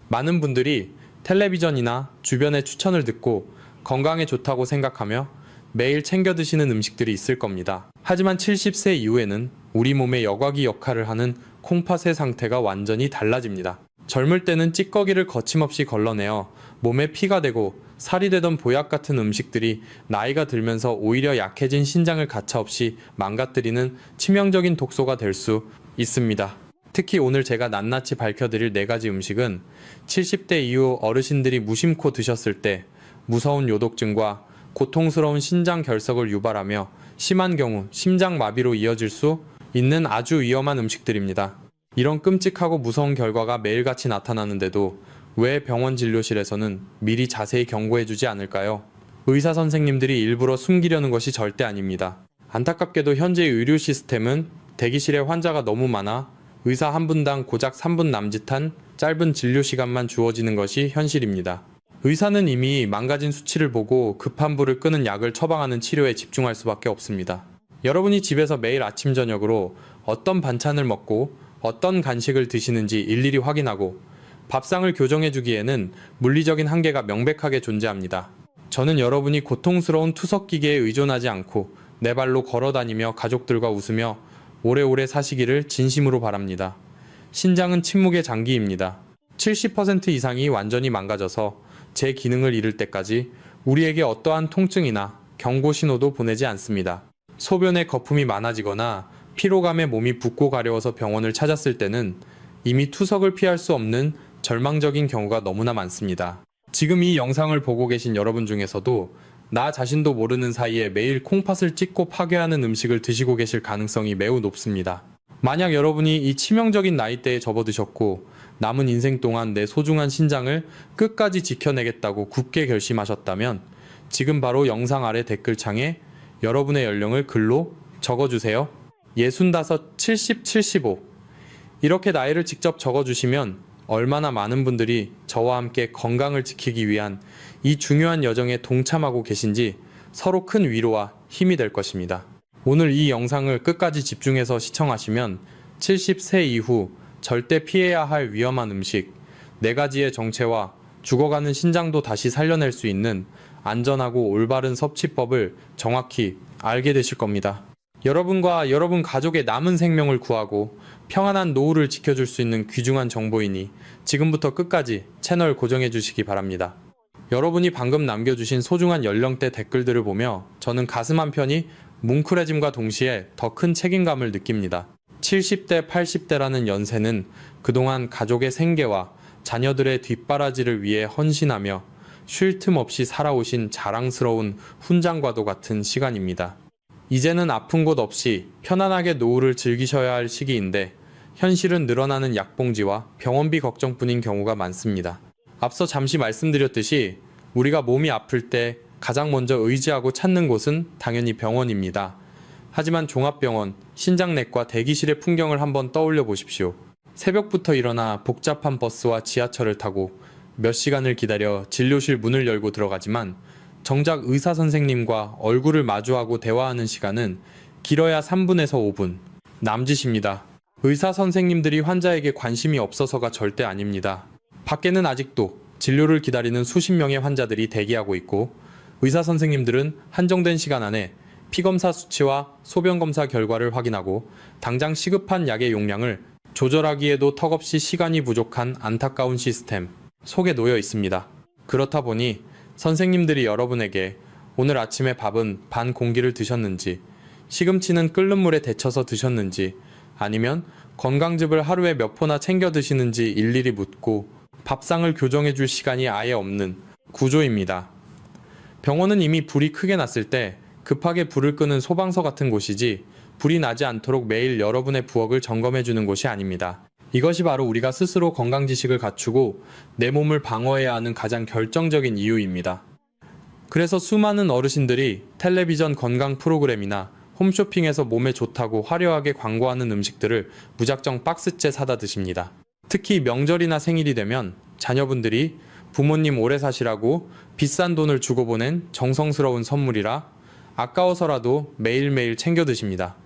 많은 분들이 텔레비전이나 주변의 추천을 듣고 건강에 좋다고 생각하며 매일 챙겨 드시는 음식들이 있을 겁니다. 하지만 70세 이후에는 우리 몸의 여과기 역할을 하는 콩팥의 상태가 완전히 달라집니다. 젊을 때는 찌꺼기를 거침없이 걸러내어 몸에 피가 되고 살이 되던 보약 같은 음식들이 나이가 들면서 오히려 약해진 신장을 가차없이 망가뜨리는 치명적인 독소가 될 수 있습니다. 특히 오늘 제가 낱낱이 밝혀드릴 4가지 음식은 70대 이후 어르신들이 무심코 드셨을 때 무서운 요독증과 고통스러운 신장 결석을 유발하며 심한 경우 심장마비로 이어질 수 있는 아주 위험한 음식들입니다. 이런 끔찍하고 무서운 결과가 매일같이 나타나는데도 왜 병원 진료실에서는 미리 자세히 경고해주지 않을까요? 의사 선생님들이 일부러 숨기려는 것이 절대 아닙니다. 안타깝게도 현재의 의료 시스템은 대기실에 환자가 너무 많아 의사 한 분당 고작 3분 남짓한 짧은 진료 시간만 주어지는 것이 현실입니다. 의사는 이미 망가진 수치를 보고 급한 불을 끄는 약을 처방하는 치료에 집중할 수밖에 없습니다. 여러분이 집에서 매일 아침 저녁으로 어떤 반찬을 먹고 어떤 간식을 드시는지 일일이 확인하고 밥상을 교정해주기에는 물리적인 한계가 명백하게 존재합니다. 저는 여러분이 고통스러운 투석기계에 의존하지 않고 내 발로 걸어다니며 가족들과 웃으며 오래오래 사시기를 진심으로 바랍니다. 신장은 침묵의 장기입니다. 70% 이상이 완전히 망가져서 제 기능을 잃을 때까지 우리에게 어떠한 통증이나 경고 신호도 보내지 않습니다. 소변에 거품이 많아지거나 피로감에 몸이 붓고 가려워서 병원을 찾았을 때는 이미 투석을 피할 수 없는 절망적인 경우가 너무나 많습니다. 지금 이 영상을 보고 계신 여러분 중에서도 나 자신도 모르는 사이에 매일 콩팥을 찢고 파괴하는 음식을 드시고 계실 가능성이 매우 높습니다. 만약 여러분이 이 치명적인 나이대에 접어드셨고 남은 인생 동안 내 소중한 신장을 끝까지 지켜내겠다고 굳게 결심하셨다면 지금 바로 영상 아래 댓글창에 여러분의 연령을 글로 적어주세요. 65, 70, 75 이렇게 나이를 직접 적어주시면 얼마나 많은 분들이 저와 함께 건강을 지키기 위한 이 중요한 여정에 동참하고 계신지 서로 큰 위로와 힘이 될 것입니다. 오늘 이 영상을 끝까지 집중해서 시청하시면 70세 이후 절대 피해야 할 위험한 음식 4가지의 정체와 죽어가는 신장도 다시 살려낼 수 있는 안전하고 올바른 섭취법을 정확히 알게 되실 겁니다. 여러분과 여러분 가족의 남은 생명을 구하고 평안한 노후를 지켜줄 수 있는 귀중한 정보이니 지금부터 끝까지 채널 고정해 주시기 바랍니다. 여러분이 방금 남겨주신 소중한 연령대 댓글들을 보며 저는 가슴 한편이 뭉클해짐과 동시에 더 큰 책임감을 느낍니다. 70대, 80대라는 연세는 그동안 가족의 생계와 자녀들의 뒷바라지를 위해 헌신하며 쉴 틈 없이 살아오신 자랑스러운 훈장과도 같은 시간입니다. 이제는 아픈 곳 없이 편안하게 노후를 즐기셔야 할 시기인데 현실은 늘어나는 약봉지와 병원비 걱정뿐인 경우가 많습니다. 앞서 잠시 말씀드렸듯이 우리가 몸이 아플 때 가장 먼저 의지하고 찾는 곳은 당연히 병원입니다. 하지만 종합병원, 신장내과 대기실의 풍경을 한번 떠올려 보십시오. 새벽부터 일어나 복잡한 버스와 지하철을 타고 몇 시간을 기다려 진료실 문을 열고 들어가지만 정작 의사 선생님과 얼굴을 마주하고 대화하는 시간은 길어야 3분에서 5분. 남짓입니다. 의사 선생님들이 환자에게 관심이 없어서가 절대 아닙니다. 밖에는 아직도 진료를 기다리는 수십 명의 환자들이 대기하고 있고 의사 선생님들은 한정된 시간 안에 피검사 수치와 소변검사 결과를 확인하고 당장 시급한 약의 용량을 조절하기에도 턱없이 시간이 부족한 안타까운 시스템 속에 놓여 있습니다. 그렇다 보니 선생님들이 여러분에게 오늘 아침에 밥은 반 공기를 드셨는지, 시금치는 끓는 물에 데쳐서 드셨는지, 아니면 건강즙을 하루에 몇 포나 챙겨 드시는지 일일이 묻고 밥상을 교정해 줄 시간이 아예 없는 구조입니다. 병원은 이미 불이 크게 났을 때 급하게 불을 끄는 소방서 같은 곳이지 불이 나지 않도록 매일 여러분의 부엌을 점검해 주는 곳이 아닙니다. 이것이 바로 우리가 스스로 건강지식을 갖추고 내 몸을 방어해야 하는 가장 결정적인 이유입니다. 그래서 수많은 어르신들이 텔레비전 건강 프로그램이나 홈쇼핑에서 몸에 좋다고 화려하게 광고하는 음식들을 무작정 박스째 사다 드십니다. 특히 명절이나 생일이 되면 자녀분들이 부모님 오래 사시라고 비싼 돈을 주고 보낸 정성스러운 선물이라 아까워서라도 매일매일 챙겨 드십니다.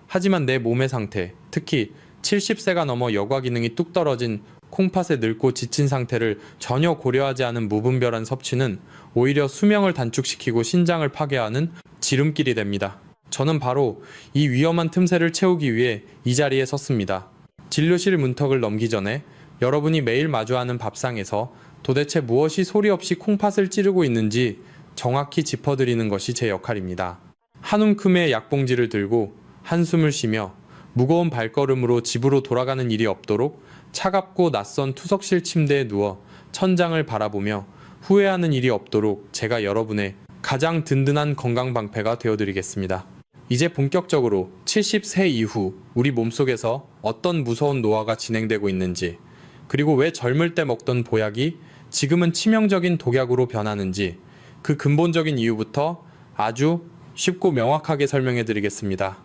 하지만 내 몸의 상태, 특히 70세가 넘어 여과 기능이 뚝 떨어진 콩팥의 늙고 지친 상태를 전혀 고려하지 않은 무분별한 섭취는 오히려 수명을 단축시키고 신장을 파괴하는 지름길이 됩니다. 저는 바로 이 위험한 틈새를 채우기 위해 이 자리에 섰습니다. 진료실 문턱을 넘기 전에 여러분이 매일 마주하는 밥상에서 도대체 무엇이 소리 없이 콩팥을 찌르고 있는지 정확히 짚어드리는 것이 제 역할입니다. 한 움큼의 약봉지를 들고 한숨을 쉬며 무거운 발걸음으로 집으로 돌아가는 일이 없도록 차갑고 낯선 투석실 침대에 누워 천장을 바라보며 후회하는 일이 없도록 제가 여러분의 가장 든든한 건강 방패가 되어드리겠습니다. 이제 본격적으로 70세 이후 우리 몸속에서 어떤 무서운 노화가 진행되고 있는지, 그리고 왜 젊을 때 먹던 보약이 지금은 치명적인 독약으로 변하는지 그 근본적인 이유부터 아주 쉽고 명확하게 설명해 드리겠습니다.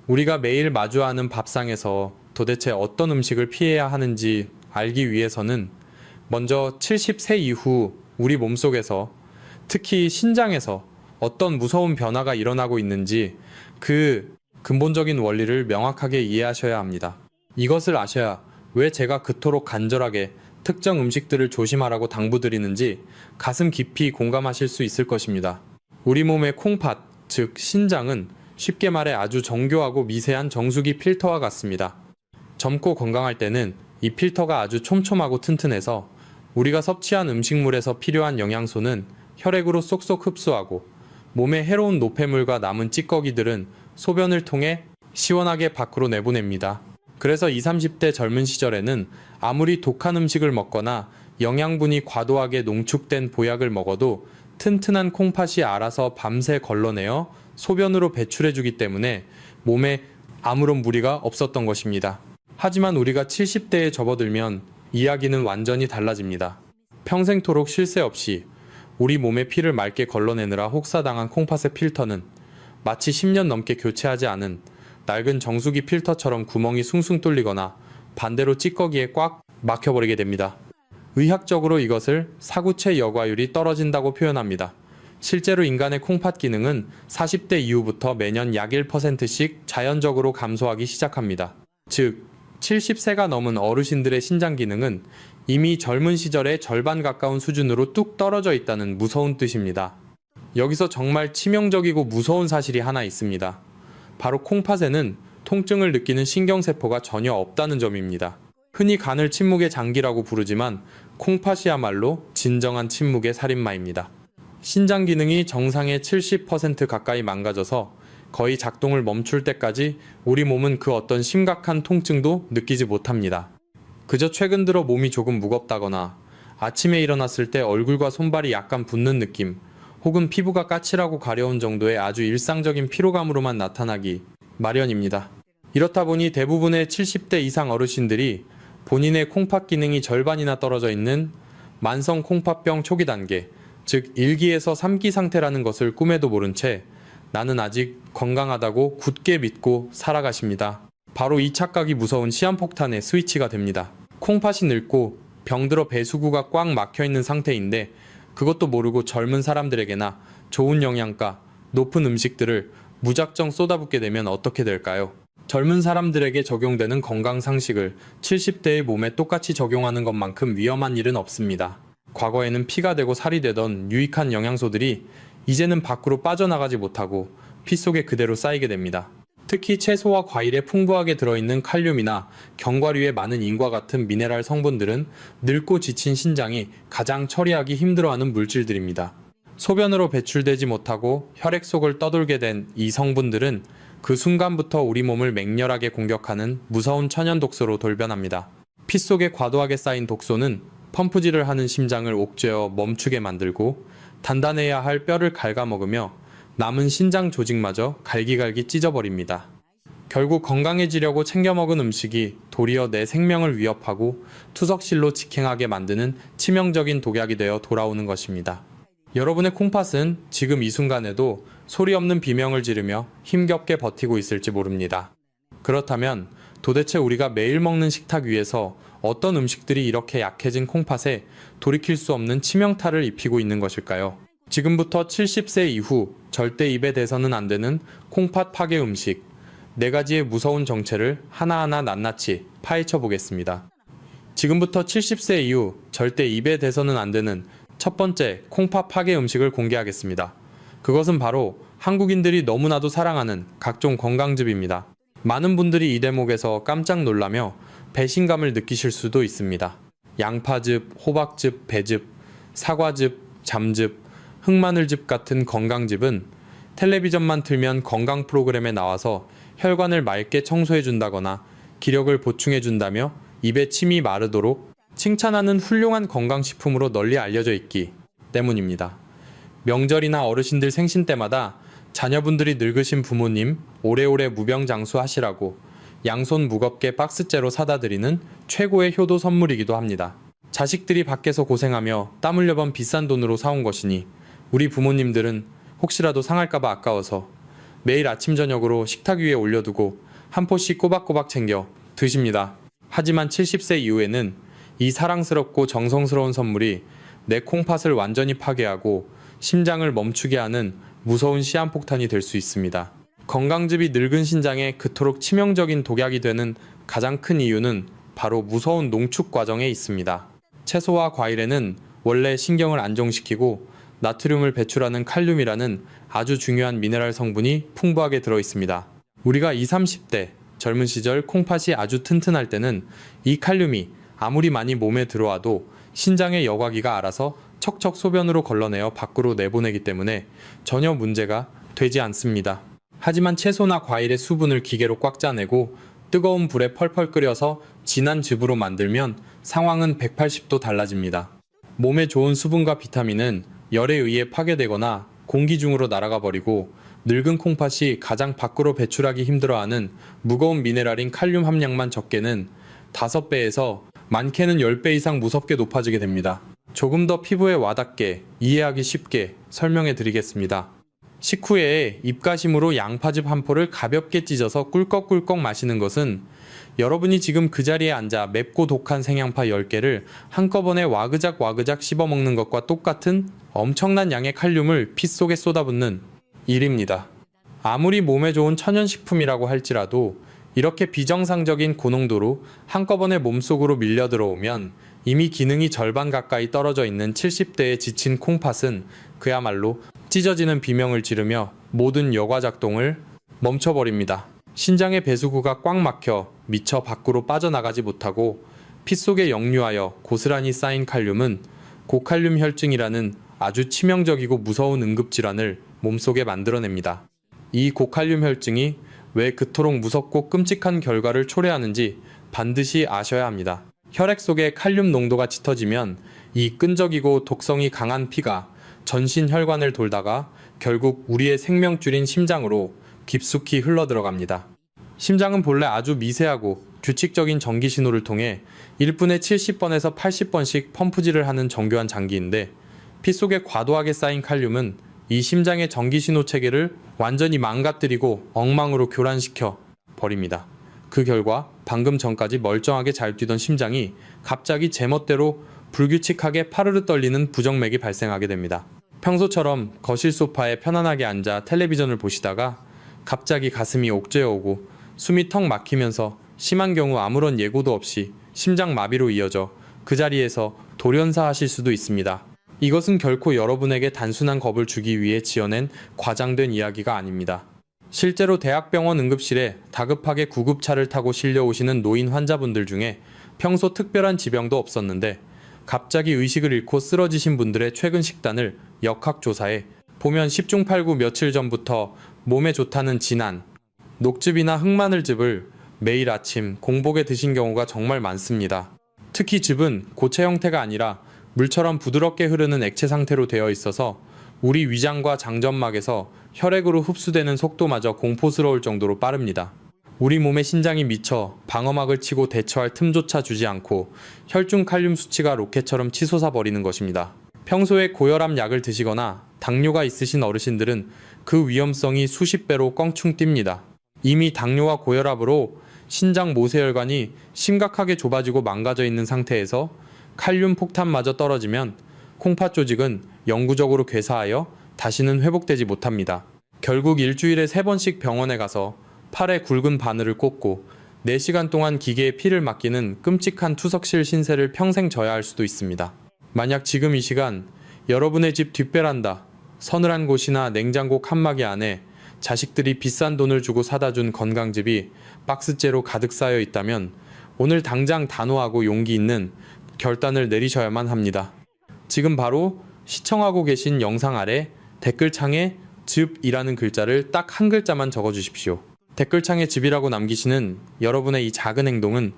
우리가 매일 마주하는 밥상에서 도대체 어떤 음식을 피해야 하는지 알기 위해서는 먼저 70세 이후 우리 몸속에서, 특히 신장에서 어떤 무서운 변화가 일어나고 있는지 그 근본적인 원리를 명확하게 이해하셔야 합니다. 이것을 아셔야 왜 제가 그토록 간절하게 특정 음식들을 조심하라고 당부드리는지 가슴 깊이 공감하실 수 있을 것입니다. 우리 몸의 콩팥, 즉 신장은 쉽게 말해 아주 정교하고 미세한 정수기 필터와 같습니다. 젊고 건강할 때는 이 필터가 아주 촘촘하고 튼튼해서 우리가 섭취한 음식물에서 필요한 영양소는 혈액으로 쏙쏙 흡수하고 몸에 해로운 노폐물과 남은 찌꺼기들은 소변을 통해 시원하게 밖으로 내보냅니다. 그래서 20, 30대 젊은 시절에는 아무리 독한 음식을 먹거나 영양분이 과도하게 농축된 보약을 먹어도 튼튼한 콩팥이 알아서 밤새 걸러내어 소변으로 배출해주기 때문에 몸에 아무런 무리가 없었던 것입니다. 하지만 우리가 70대에 접어들면 이야기는 완전히 달라집니다. 평생토록 쉴 새 없이 우리 몸의 피를 맑게 걸러내느라 혹사당한 콩팥의 필터는 마치 10년 넘게 교체하지 않은 낡은 정수기 필터처럼 구멍이 숭숭 뚫리거나 반대로 찌꺼기에 꽉 막혀버리게 됩니다. 의학적으로 이것을 사구체 여과율이 떨어진다고 표현합니다. 실제로 인간의 콩팥 기능은 40대 이후부터 매년 약 1%씩 자연적으로 감소하기 시작합니다. 즉, 70세가 넘은 어르신들의 신장 기능은 이미 젊은 시절의 절반 가까운 수준으로 뚝 떨어져 있다는 무서운 뜻입니다. 여기서 정말 치명적이고 무서운 사실이 하나 있습니다. 바로 콩팥에는 통증을 느끼는 신경세포가 전혀 없다는 점입니다. 흔히 간을 침묵의 장기라고 부르지만 콩팥이야말로 진정한 침묵의 살인마입니다. 신장 기능이 정상의 70% 가까이 망가져서 거의 작동을 멈출 때까지 우리 몸은 그 어떤 심각한 통증도 느끼지 못합니다. 그저 최근 들어 몸이 조금 무겁다거나 아침에 일어났을 때 얼굴과 손발이 약간 붓는 느낌, 혹은 피부가 까칠하고 가려운 정도의 아주 일상적인 피로감으로만 나타나기 마련입니다. 이렇다 보니 대부분의 70대 이상 어르신들이 본인의 콩팥 기능이 절반이나 떨어져 있는 만성 콩팥병 초기 단계, 즉 1기에서 3기 상태라는 것을 꿈에도 모른 채 나는 아직 건강하다고 굳게 믿고 살아가십니다. 바로 이 착각이 무서운 시한폭탄의 스위치가 됩니다. 콩팥이 늙고 병들어 배수구가 꽉 막혀있는 상태인데 그것도 모르고 젊은 사람들에게나 좋은 영양가, 높은 음식들을 무작정 쏟아붓게 되면 어떻게 될까요? 젊은 사람들에게 적용되는 건강 상식을 70대의 몸에 똑같이 적용하는 것만큼 위험한 일은 없습니다. 과거에는 피가 되고 살이 되던 유익한 영양소들이 이제는 밖으로 빠져나가지 못하고 피 속에 그대로 쌓이게 됩니다. 특히 채소와 과일에 풍부하게 들어있는 칼륨이나 견과류에 많은 인과 같은 미네랄 성분들은 늙고 지친 신장이 가장 처리하기 힘들어하는 물질들입니다. 소변으로 배출되지 못하고 혈액 속을 떠돌게 된 이 성분들은 그 순간부터 우리 몸을 맹렬하게 공격하는 무서운 천연 독소로 돌변합니다. 피 속에 과도하게 쌓인 독소는 펌프질을 하는 심장을 옥죄어 멈추게 만들고 단단해야 할 뼈를 갉아먹으며 남은 신장 조직마저 갈기갈기 찢어버립니다. 결국 건강해지려고 챙겨 먹은 음식이 도리어 내 생명을 위협하고 투석실로 직행하게 만드는 치명적인 독약이 되어 돌아오는 것입니다. 여러분의 콩팥은 지금 이 순간에도 소리 없는 비명을 지르며 힘겹게 버티고 있을지 모릅니다. 그렇다면 도대체 우리가 매일 먹는 식탁 위에서 어떤 음식들이 이렇게 약해진 콩팥에 돌이킬 수 없는 치명타를 입히고 있는 것일까요? 지금부터 70세 이후 절대 입에 대서는 안 되는 콩팥 파괴 음식 4가지의 무서운 정체를 하나하나 낱낱이 파헤쳐 보겠습니다. 지금부터 70세 이후 절대 입에 대서는 안 되는 첫 번째 콩팥 파괴 음식을 공개하겠습니다. 그것은 바로 한국인들이 너무나도 사랑하는 각종 건강즙입니다. 많은 분들이 이 대목에서 깜짝 놀라며 배신감을 느끼실 수도 있습니다. 양파즙, 호박즙, 배즙, 사과즙, 잠즙, 흑마늘즙 같은 건강즙은 텔레비전만 틀면 건강 프로그램에 나와서 혈관을 맑게 청소해준다거나 기력을 보충해준다며 입에 침이 마르도록 칭찬하는 훌륭한 건강식품으로 널리 알려져 있기 때문입니다. 명절이나 어르신들 생신 때마다 자녀분들이 늙으신 부모님 오래오래 무병장수하시라고 양손 무겁게 박스째로 사다 드리는 최고의 효도 선물이기도 합니다. 자식들이 밖에서 고생하며 땀 흘려 번 비싼 돈으로 사온 것이니 우리 부모님들은 혹시라도 상할까봐 아까워서 매일 아침 저녁으로 식탁 위에 올려두고 한 포씩 꼬박꼬박 챙겨 드십니다. 하지만 70세 이후에는 이 사랑스럽고 정성스러운 선물이 내 콩팥을 완전히 파괴하고 심장을 멈추게 하는 무서운 시한폭탄이 될 수 있습니다. 건강즙이 늙은 신장에 그토록 치명적인 독약이 되는 가장 큰 이유는 바로 무서운 농축 과정에 있습니다. 채소와 과일에는 원래 신경을 안정시키고 나트륨을 배출하는 칼륨이라는 아주 중요한 미네랄 성분이 풍부하게 들어 있습니다. 우리가 20, 30대 젊은 시절 콩팥이 아주 튼튼할 때는 이 칼륨이 아무리 많이 몸에 들어와도 신장의 여과기가 알아서 척척 소변으로 걸러내어 밖으로 내보내기 때문에 전혀 문제가 되지 않습니다. 하지만 채소나 과일의 수분을 기계로 꽉 짜내고 뜨거운 불에 펄펄 끓여서 진한 즙으로 만들면 상황은 180도 달라집니다. 몸에 좋은 수분과 비타민은 열에 의해 파괴되거나 공기 중으로 날아가 버리고 늙은 콩팥이 가장 밖으로 배출하기 힘들어하는 무거운 미네랄인 칼륨 함량만 적게는 5배에서 많게는 10배 이상 무섭게 높아지게 됩니다. 조금 더 피부에 와닿게 이해하기 쉽게 설명해 드리겠습니다. 식후에 입가심으로 양파즙 한 포를 가볍게 찢어서 꿀꺽꿀꺽 마시는 것은 여러분이 지금 그 자리에 앉아 맵고 독한 생양파 10개를 한꺼번에 와그작 씹어먹는 것과 똑같은 엄청난 양의 칼륨을 피 속에 쏟아붓는 일입니다. 아무리 몸에 좋은 천연식품이라고 할지라도 이렇게 비정상적인 고농도로 한꺼번에 몸속으로 밀려 들어오면 이미 기능이 절반 가까이 떨어져 있는 70대의 지친 콩팥은 그야말로 찢어지는 비명을 지르며 모든 여과 작동을 멈춰버립니다. 신장의 배수구가 꽉 막혀 미처 밖으로 빠져나가지 못하고 피 속에 역류하여 고스란히 쌓인 칼륨은 고칼륨 혈증이라는 아주 치명적이고 무서운 응급질환을 몸속에 만들어냅니다. 이 고칼륨 혈증이 왜 그토록 무섭고 끔찍한 결과를 초래하는지 반드시 아셔야 합니다. 혈액 속에 칼륨 농도가 짙어지면 이 끈적이고 독성이 강한 피가 전신 혈관을 돌다가 결국 우리의 생명줄인 심장으로 깊숙이 흘러들어갑니다. 심장은 본래 아주 미세하고 규칙적인 전기 신호를 통해 1분에 70번에서 80번씩 펌프질을 하는 정교한 장기인데 피 속에 과도하게 쌓인 칼륨은 이 심장의 전기 신호 체계를 완전히 망가뜨리고 엉망으로 교란시켜 버립니다. 그 결과 방금 전까지 멀쩡하게 잘 뛰던 심장이 갑자기 제멋대로 불규칙하게 파르르 떨리는 부정맥이 발생하게 됩니다. 평소처럼 거실 소파에 편안하게 앉아 텔레비전을 보시다가 갑자기 가슴이 옥죄어오고 숨이 턱 막히면서 심한 경우 아무런 예고도 없이 심장 마비로 이어져 그 자리에서 돌연사하실 수도 있습니다. 이것은 결코 여러분에게 단순한 겁을 주기 위해 지어낸 과장된 이야기가 아닙니다. 실제로 대학병원 응급실에 다급하게 구급차를 타고 실려오시는 노인 환자분들 중에 평소 특별한 지병도 없었는데 갑자기 의식을 잃고 쓰러지신 분들의 최근 식단을 역학조사해 보면 10중 8구 며칠 전부터 몸에 좋다는 진한 녹즙이나 흑마늘즙을 매일 아침 공복에 드신 경우가 정말 많습니다. 특히 즙은 고체 형태가 아니라 물처럼 부드럽게 흐르는 액체 상태로 되어 있어서 우리 위장과 장점막에서 혈액으로 흡수되는 속도마저 공포스러울 정도로 빠릅니다. 우리 몸의 신장이 미쳐 방어막을 치고 대처할 틈조차 주지 않고 혈중 칼륨 수치가 로켓처럼 치솟아 버리는 것입니다. 평소에 고혈압 약을 드시거나 당뇨가 있으신 어르신들은 그 위험성이 수십 배로 껑충 뜁니다. 이미 당뇨와 고혈압으로 신장 모세혈관이 심각하게 좁아지고 망가져 있는 상태에서 칼륨 폭탄마저 떨어지면 콩팥 조직은 영구적으로 괴사하여 다시는 회복되지 못합니다. 결국 일주일에 3번씩 병원에 가서 팔에 굵은 바늘을 꽂고 4시간 동안 기계에 피를 맡기는 끔찍한 투석실 신세를 평생 져야 할 수도 있습니다. 만약 지금 이 시간 여러분의 집 뒷베란다, 서늘한 곳이나 냉장고 칸막이 안에 자식들이 비싼 돈을 주고 사다 준 건강즙이 박스째로 가득 쌓여 있다면 오늘 당장 단호하고 용기 있는 결단을 내리셔야만 합니다. 지금 바로 시청하고 계신 영상 아래 댓글창에 즙이라는 글자를 딱 한 글자만 적어주십시오. 댓글창에 즙이라고 남기시는 여러분의 이 작은 행동은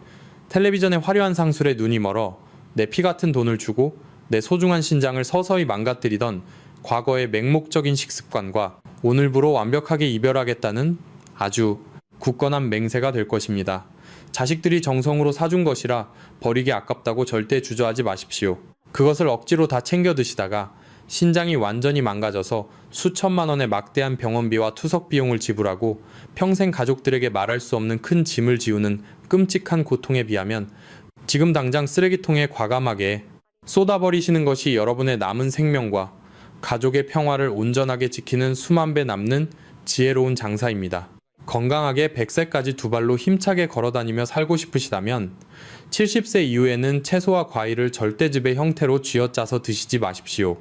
텔레비전의 화려한 상술에 눈이 멀어 내 피 같은 돈을 주고 내 소중한 신장을 서서히 망가뜨리던 과거의 맹목적인 식습관과 오늘부로 완벽하게 이별하겠다는 아주 굳건한 맹세가 될 것입니다. 자식들이 정성으로 사준 것이라 버리기 아깝다고 절대 주저하지 마십시오. 그것을 억지로 다 챙겨 드시다가 신장이 완전히 망가져서 수천만 원의 막대한 병원비와 투석 비용을 지불하고 평생 가족들에게 말할 수 없는 큰 짐을 지우는 끔찍한 고통에 비하면 지금 당장 쓰레기통에 과감하게 쏟아버리시는 것이 여러분의 남은 생명과 가족의 평화를 온전하게 지키는 수만 배 남는 지혜로운 장사입니다. 건강하게 100세까지 두 발로 힘차게 걸어다니며 살고 싶으시다면 70세 이후에는 채소와 과일을 절대즙의 형태로 쥐어짜서 드시지 마십시오.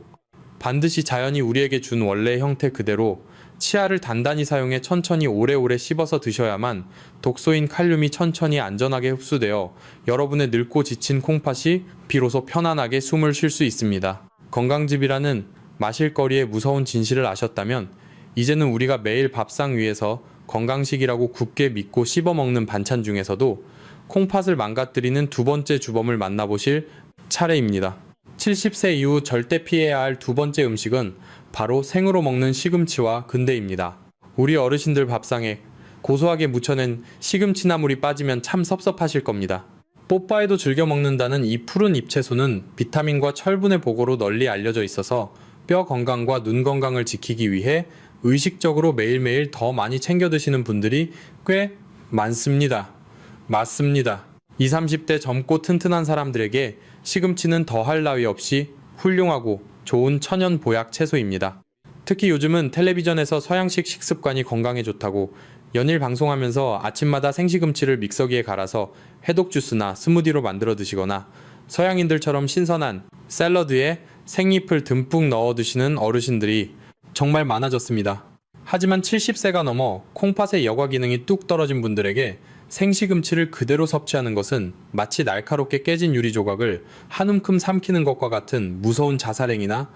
반드시 자연이 우리에게 준 원래의 형태 그대로 치아를 단단히 사용해 천천히 오래오래 씹어서 드셔야만 독소인 칼륨이 천천히 안전하게 흡수되어 여러분의 늙고 지친 콩팥이 비로소 편안하게 숨을 쉴 수 있습니다. 건강즙이라는 마실거리의 무서운 진실을 아셨다면 이제는 우리가 매일 밥상 위에서 건강식이라고 굳게 믿고 씹어먹는 반찬 중에서도 콩팥을 망가뜨리는 두 번째 주범을 만나보실 차례입니다. 70세 이후 절대 피해야 할 두 번째 음식은 바로 생으로 먹는 시금치와 근대입니다. 우리 어르신들 밥상에 고소하게 무쳐낸 시금치나물이 빠지면 참 섭섭하실 겁니다. 뽀빠에도 즐겨 먹는다는 이 푸른 잎채소는 비타민과 철분의 보고로 널리 알려져 있어서 뼈 건강과 눈 건강을 지키기 위해 의식적으로 매일매일 더 많이 챙겨 드시는 분들이 꽤 많습니다. 맞습니다. 20, 30대 젊고 튼튼한 사람들에게 시금치는 더할 나위 없이 훌륭하고 좋은 천연 보약 채소입니다. 특히 요즘은 텔레비전에서 서양식 식습관이 건강에 좋다고 연일 방송하면서 아침마다 생시금치를 믹서기에 갈아서 해독 주스나 스무디로 만들어 드시거나 서양인들처럼 신선한 샐러드에 생잎을 듬뿍 넣어 드시는 어르신들이 정말 많아졌습니다. 하지만 70세가 넘어 콩팥의 여과 기능이 뚝 떨어진 분들에게 생시금치를 그대로 섭취하는 것은 마치 날카롭게 깨진 유리 조각을 한 움큼 삼키는 것과 같은 무서운 자살행위나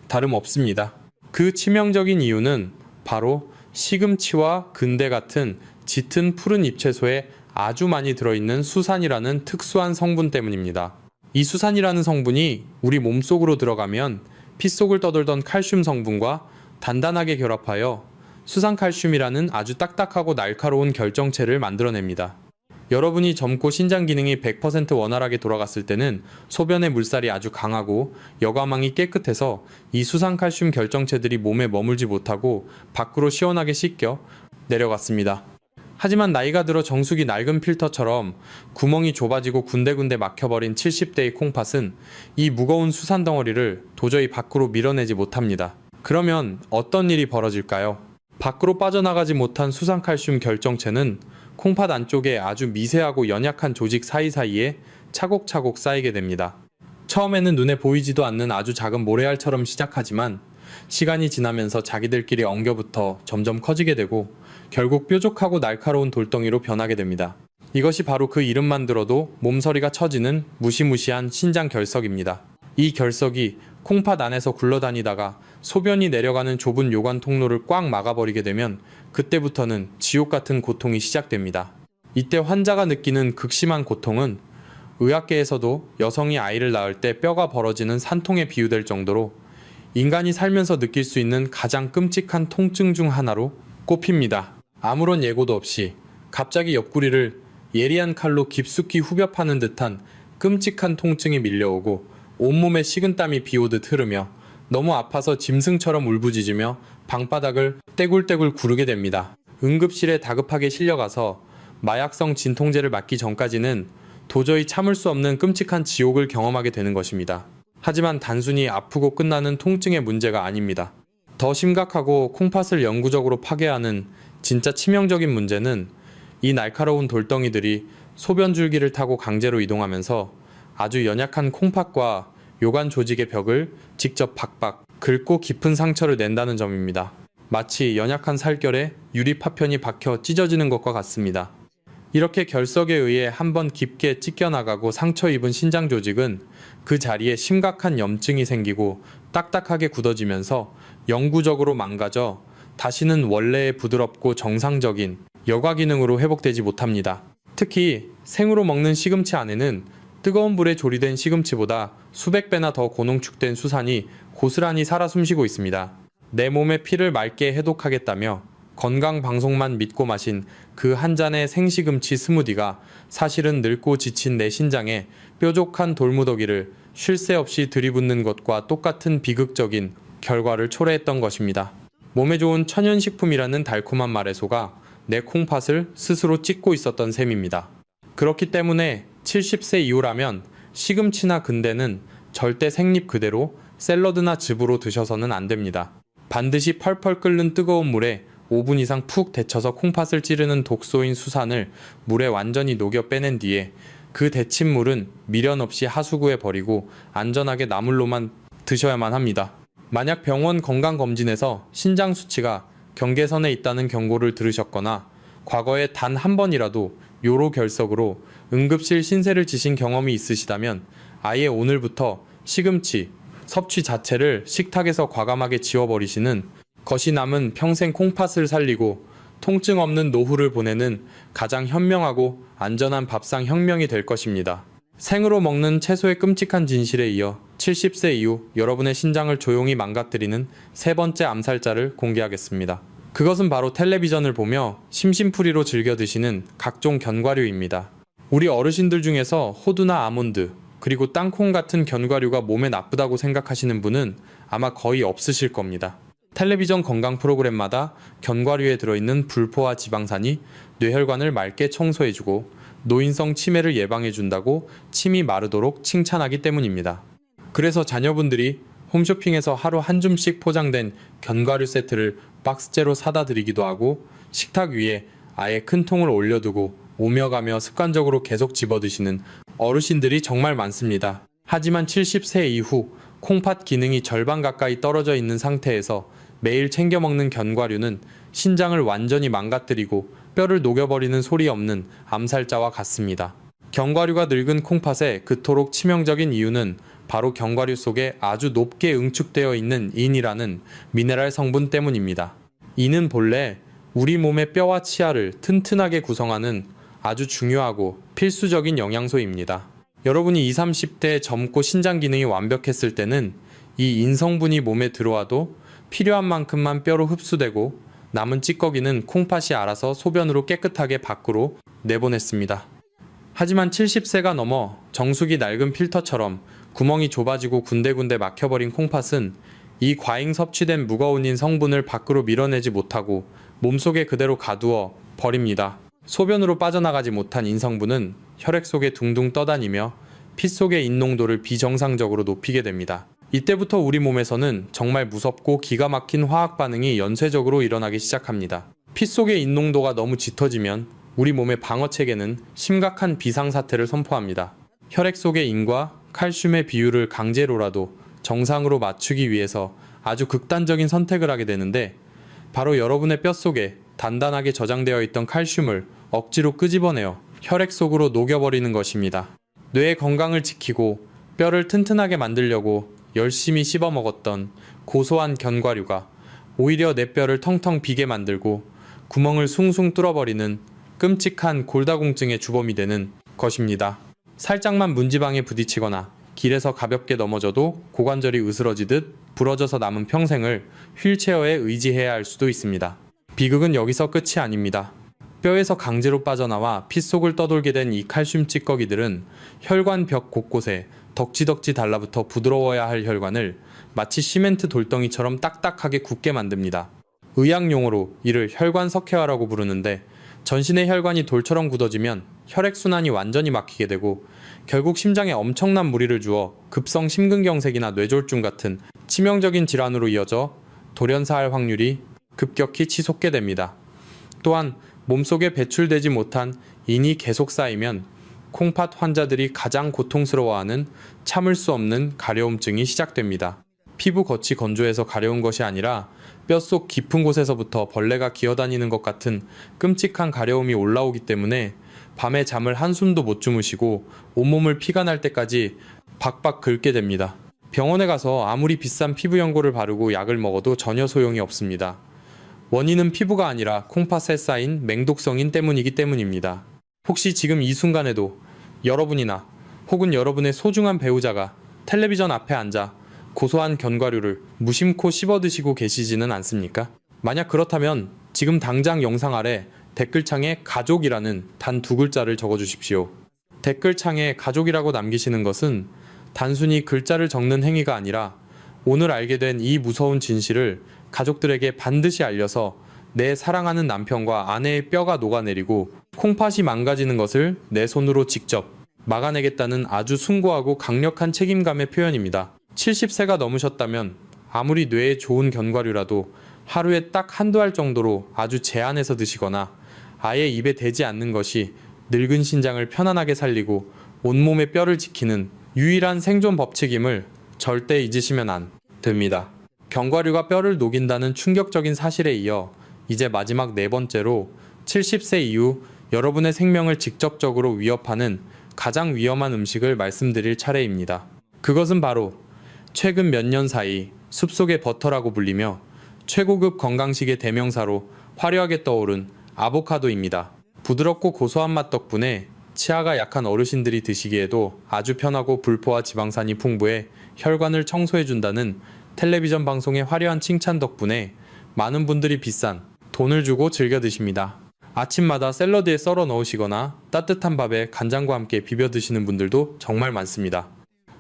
다름없습니다. 그 치명적인 이유는 바로 시금치와 근대 같은 짙은 푸른 잎채소에 아주 많이 들어있는 수산이라는 특수한 성분 때문입니다. 이 수산이라는 성분이 우리 몸속으로 들어가면 피 속을 떠돌던 칼슘 성분과 단단하게 결합하여 수산칼슘이라는 아주 딱딱하고 날카로운 결정체를 만들어냅니다. 여러분이 젊고 신장 기능이 100% 원활하게 돌아갔을 때는 소변의 물살이 아주 강하고 여과망이 깨끗해서 이 수산칼슘 결정체들이 몸에 머물지 못하고 밖으로 시원하게 씻겨 내려갔습니다. 하지만 나이가 들어 정수기 낡은 필터처럼 구멍이 좁아지고 군데군데 막혀버린 70대의 콩팥은 이 무거운 수산 덩어리를 도저히 밖으로 밀어내지 못합니다. 그러면 어떤 일이 벌어질까요? 밖으로 빠져나가지 못한 수산칼슘 결정체는 콩팥 안쪽에 아주 미세하고 연약한 조직 사이사이에 차곡차곡 쌓이게 됩니다. 처음에는 눈에 보이지도 않는 아주 작은 모래알처럼 시작하지만 시간이 지나면서 자기들끼리 엉겨붙어 점점 커지게 되고 결국 뾰족하고 날카로운 돌덩이로 변하게 됩니다. 이것이 바로 그 이름만 들어도 몸서리가 처지는 무시무시한 신장 결석입니다. 이 결석이 콩팥 안에서 굴러다니다가 소변이 내려가는 좁은 요관 통로를 꽉 막아버리게 되면 그때부터는 지옥 같은 고통이 시작됩니다. 이때 환자가 느끼는 극심한 고통은 의학계에서도 여성이 아이를 낳을 때 뼈가 벌어지는 산통에 비유될 정도로 인간이 살면서 느낄 수 있는 가장 끔찍한 통증 중 하나로 꼽힙니다. 아무런 예고도 없이 갑자기 옆구리를 예리한 칼로 깊숙이 후벼 파는 듯한 끔찍한 통증이 밀려오고 온몸에 식은땀이 비오듯 흐르며 너무 아파서 짐승처럼 울부짖으며 방바닥을 떼굴떼굴 구르게 됩니다. 응급실에 다급하게 실려가서 마약성 진통제를 맞기 전까지는 도저히 참을 수 없는 끔찍한 지옥을 경험하게 되는 것입니다. 하지만 단순히 아프고 끝나는 통증의 문제가 아닙니다. 더 심각하고 콩팥을 영구적으로 파괴하는 진짜 치명적인 문제는 이 날카로운 돌덩이들이 소변 줄기를 타고 강제로 이동하면서 아주 연약한 콩팥과 요관 조직의 벽을 직접 박박 긁고 깊은 상처를 낸다는 점입니다. 마치 연약한 살결에 유리 파편이 박혀 찢어지는 것과 같습니다. 이렇게 결석에 의해 한번 깊게 찢겨나가고 상처 입은 신장 조직은 그 자리에 심각한 염증이 생기고 딱딱하게 굳어지면서 영구적으로 망가져 다시는 원래의 부드럽고 정상적인 여과 기능으로 회복되지 못합니다. 특히 생으로 먹는 시금치 안에는 뜨거운 불에 조리된 시금치보다 수백 배나 더 고농축된 수산이 고스란히 살아 숨쉬고 있습니다. 내 몸의 피를 맑게 해독하겠다며 건강 방송만 믿고 마신 그 한 잔의 생시금치 스무디가 사실은 늙고 지친 내 신장에 뾰족한 돌무더기를 쉴 새 없이 들이붓는 것과 똑같은 비극적인 결과를 초래했던 것입니다. 몸에 좋은 천연식품이라는 달콤한 말에 속아 내 콩팥을 스스로 찢고 있었던 셈입니다. 그렇기 때문에 70세 이후라면 시금치나 근대는 절대 생잎 그대로 샐러드나 즙으로 드셔서는 안 됩니다. 반드시 펄펄 끓는 뜨거운 물에 5분 이상 푹 데쳐서 콩팥을 찌르는 독소인 수산을 물에 완전히 녹여 빼낸 뒤에 그 데친 물은 미련 없이 하수구에 버리고 안전하게 나물로만 드셔야만 합니다. 만약 병원 건강검진에서 신장 수치가 경계선에 있다는 경고를 들으셨거나 과거에 단 한 번이라도 요로 결석으로 응급실 신세를 지신 경험이 있으시다면 아예 오늘부터 시금치 섭취 자체를 식탁에서 과감하게 지워버리시는 것이 남은 평생 콩팥을 살리고 통증 없는 노후를 보내는 가장 현명하고 안전한 밥상 혁명이 될 것입니다. 생으로 먹는 채소의 끔찍한 진실에 이어 70세 이후 여러분의 신장을 조용히 망가뜨리는 세 번째 암살자를 공개하겠습니다. 그것은 바로 텔레비전을 보며 심심풀이로 즐겨 드시는 각종 견과류입니다. 우리 어르신들 중에서 호두나 아몬드, 그리고 땅콩 같은 견과류가 몸에 나쁘다고 생각하시는 분은 아마 거의 없으실 겁니다. 텔레비전 건강 프로그램마다 견과류에 들어있는 불포화 지방산이 뇌혈관을 맑게 청소해주고 노인성 치매를 예방해준다고 침이 마르도록 칭찬하기 때문입니다. 그래서 자녀분들이 홈쇼핑에서 하루 한 줌씩 포장된 견과류 세트를 박스째로 사다 드리기도 하고 식탁 위에 아예 큰 통을 올려두고 오며 가며 습관적으로 계속 집어드시는 어르신들이 정말 많습니다. 하지만 70세 이후 콩팥 기능이 절반 가까이 떨어져 있는 상태에서 매일 챙겨 먹는 견과류는 신장을 완전히 망가뜨리고 뼈를 녹여버리는 소리 없는 암살자와 같습니다. 견과류가 늙은 콩팥에 그토록 치명적인 이유는 바로 견과류 속에 아주 높게 응축되어 있는 인이라는 미네랄 성분 때문입니다. 인은 본래 우리 몸의 뼈와 치아를 튼튼하게 구성하는 아주 중요하고 필수적인 영양소입니다. 여러분이 20, 30대 젊고 신장 기능이 완벽했을 때는 이 인성분이 몸에 들어와도 필요한 만큼만 뼈로 흡수되고 남은 찌꺼기는 콩팥이 알아서 소변으로 깨끗하게 밖으로 내보냈습니다. 하지만 70세가 넘어 정수기 낡은 필터처럼 구멍이 좁아지고 군데군데 막혀버린 콩팥은 이 과잉 섭취된 무거운 인 성분을 밖으로 밀어내지 못하고 몸속에 그대로 가두어 버립니다. 소변으로 빠져나가지 못한 인성분은 혈액 속에 둥둥 떠다니며 피 속의 인농도를 비정상적으로 높이게 됩니다. 이때부터 우리 몸에서는 정말 무섭고 기가 막힌 화학 반응이 연쇄적으로 일어나기 시작합니다. 피 속의 인농도가 너무 짙어지면 우리 몸의 방어 체계는 심각한 비상사태를 선포합니다. 혈액 속의 인과 칼슘의 비율을 강제로라도 정상으로 맞추기 위해서 아주 극단적인 선택을 하게 되는데 바로 여러분의 뼈 속에 단단하게 저장되어 있던 칼슘을 억지로 끄집어내어 혈액 속으로 녹여버리는 것입니다. 뇌의 건강을 지키고 뼈를 튼튼하게 만들려고 열심히 씹어먹었던 고소한 견과류가 오히려 내 뼈를 텅텅 비게 만들고 구멍을 숭숭 뚫어버리는 끔찍한 골다공증의 주범이 되는 것입니다. 살짝만 문지방에 부딪히거나 길에서 가볍게 넘어져도 고관절이 으스러지듯 부러져서 남은 평생을 휠체어에 의지해야 할 수도 있습니다. 비극은 여기서 끝이 아닙니다. 뼈에서 강제로 빠져나와 피 속을 떠돌게 된 이 칼슘 찌꺼기들은 혈관 벽 곳곳에 덕지덕지 달라붙어 부드러워야 할 혈관을 마치 시멘트 돌덩이처럼 딱딱하게 굳게 만듭니다. 의학용어로 이를 혈관 석회화라고 부르는데 전신의 혈관이 돌처럼 굳어지면 혈액순환이 완전히 막히게 되고 결국 심장에 엄청난 무리를 주어 급성 심근경색이나 뇌졸중 같은 치명적인 질환으로 이어져 돌연사할 확률이 급격히 치솟게 됩니다. 또한 몸속에 배출되지 못한 인이 계속 쌓이면 콩팥 환자들이 가장 고통스러워하는 참을 수 없는 가려움증이 시작됩니다. 피부 겉이 건조해서 가려운 것이 아니라 뼛속 깊은 곳에서부터 벌레가 기어다니는 것 같은 끔찍한 가려움이 올라오기 때문에 밤에 잠을 한숨도 못 주무시고 온몸을 피가 날 때까지 박박 긁게 됩니다. 병원에 가서 아무리 비싼 피부 연고를 바르고 약을 먹어도 전혀 소용이 없습니다. 원인은 피부가 아니라 콩팥에 쌓인 맹독성인 때문이기 때문입니다. 혹시 지금 이 순간에도 여러분이나 혹은 여러분의 소중한 배우자가 텔레비전 앞에 앉아 고소한 견과류를 무심코 씹어 드시고 계시지는 않습니까? 만약 그렇다면 지금 당장 영상 아래 댓글창에 가족이라는 단 2글자를 적어주십시오. 댓글창에 가족이라고 남기시는 것은 단순히 글자를 적는 행위가 아니라 오늘 알게 된 이 무서운 진실을 가족들에게 반드시 알려서 내 사랑하는 남편과 아내의 뼈가 녹아내리고 콩팥이 망가지는 것을 내 손으로 직접 막아내겠다는 아주 숭고하고 강력한 책임감의 표현입니다. 70세가 넘으셨다면 아무리 뇌에 좋은 견과류라도 하루에 딱 한두 알 정도로 아주 제한해서 드시거나 아예 입에 대지 않는 것이 늙은 신장을 편안하게 살리고 온몸의 뼈를 지키는 유일한 생존 법칙임을 절대 잊으시면 안 됩니다. 견과류가 뼈를 녹인다는 충격적인 사실에 이어 이제 마지막 4번째로 70세 이후 여러분의 생명을 직접적으로 위협하는 가장 위험한 음식을 말씀드릴 차례입니다. 그것은 바로 최근 몇 년 사이 숲속의 버터라고 불리며 최고급 건강식의 대명사로 화려하게 떠오른 아보카도입니다. 부드럽고 고소한 맛 덕분에 치아가 약한 어르신들이 드시기에도 아주 편하고 불포화 지방산이 풍부해 혈관을 청소해준다는 텔레비전 방송의 화려한 칭찬 덕분에 많은 분들이 비싼 돈을 주고 즐겨 드십니다. 아침마다 샐러드에 썰어 넣으시거나 따뜻한 밥에 간장과 함께 비벼 드시는 분들도 정말 많습니다.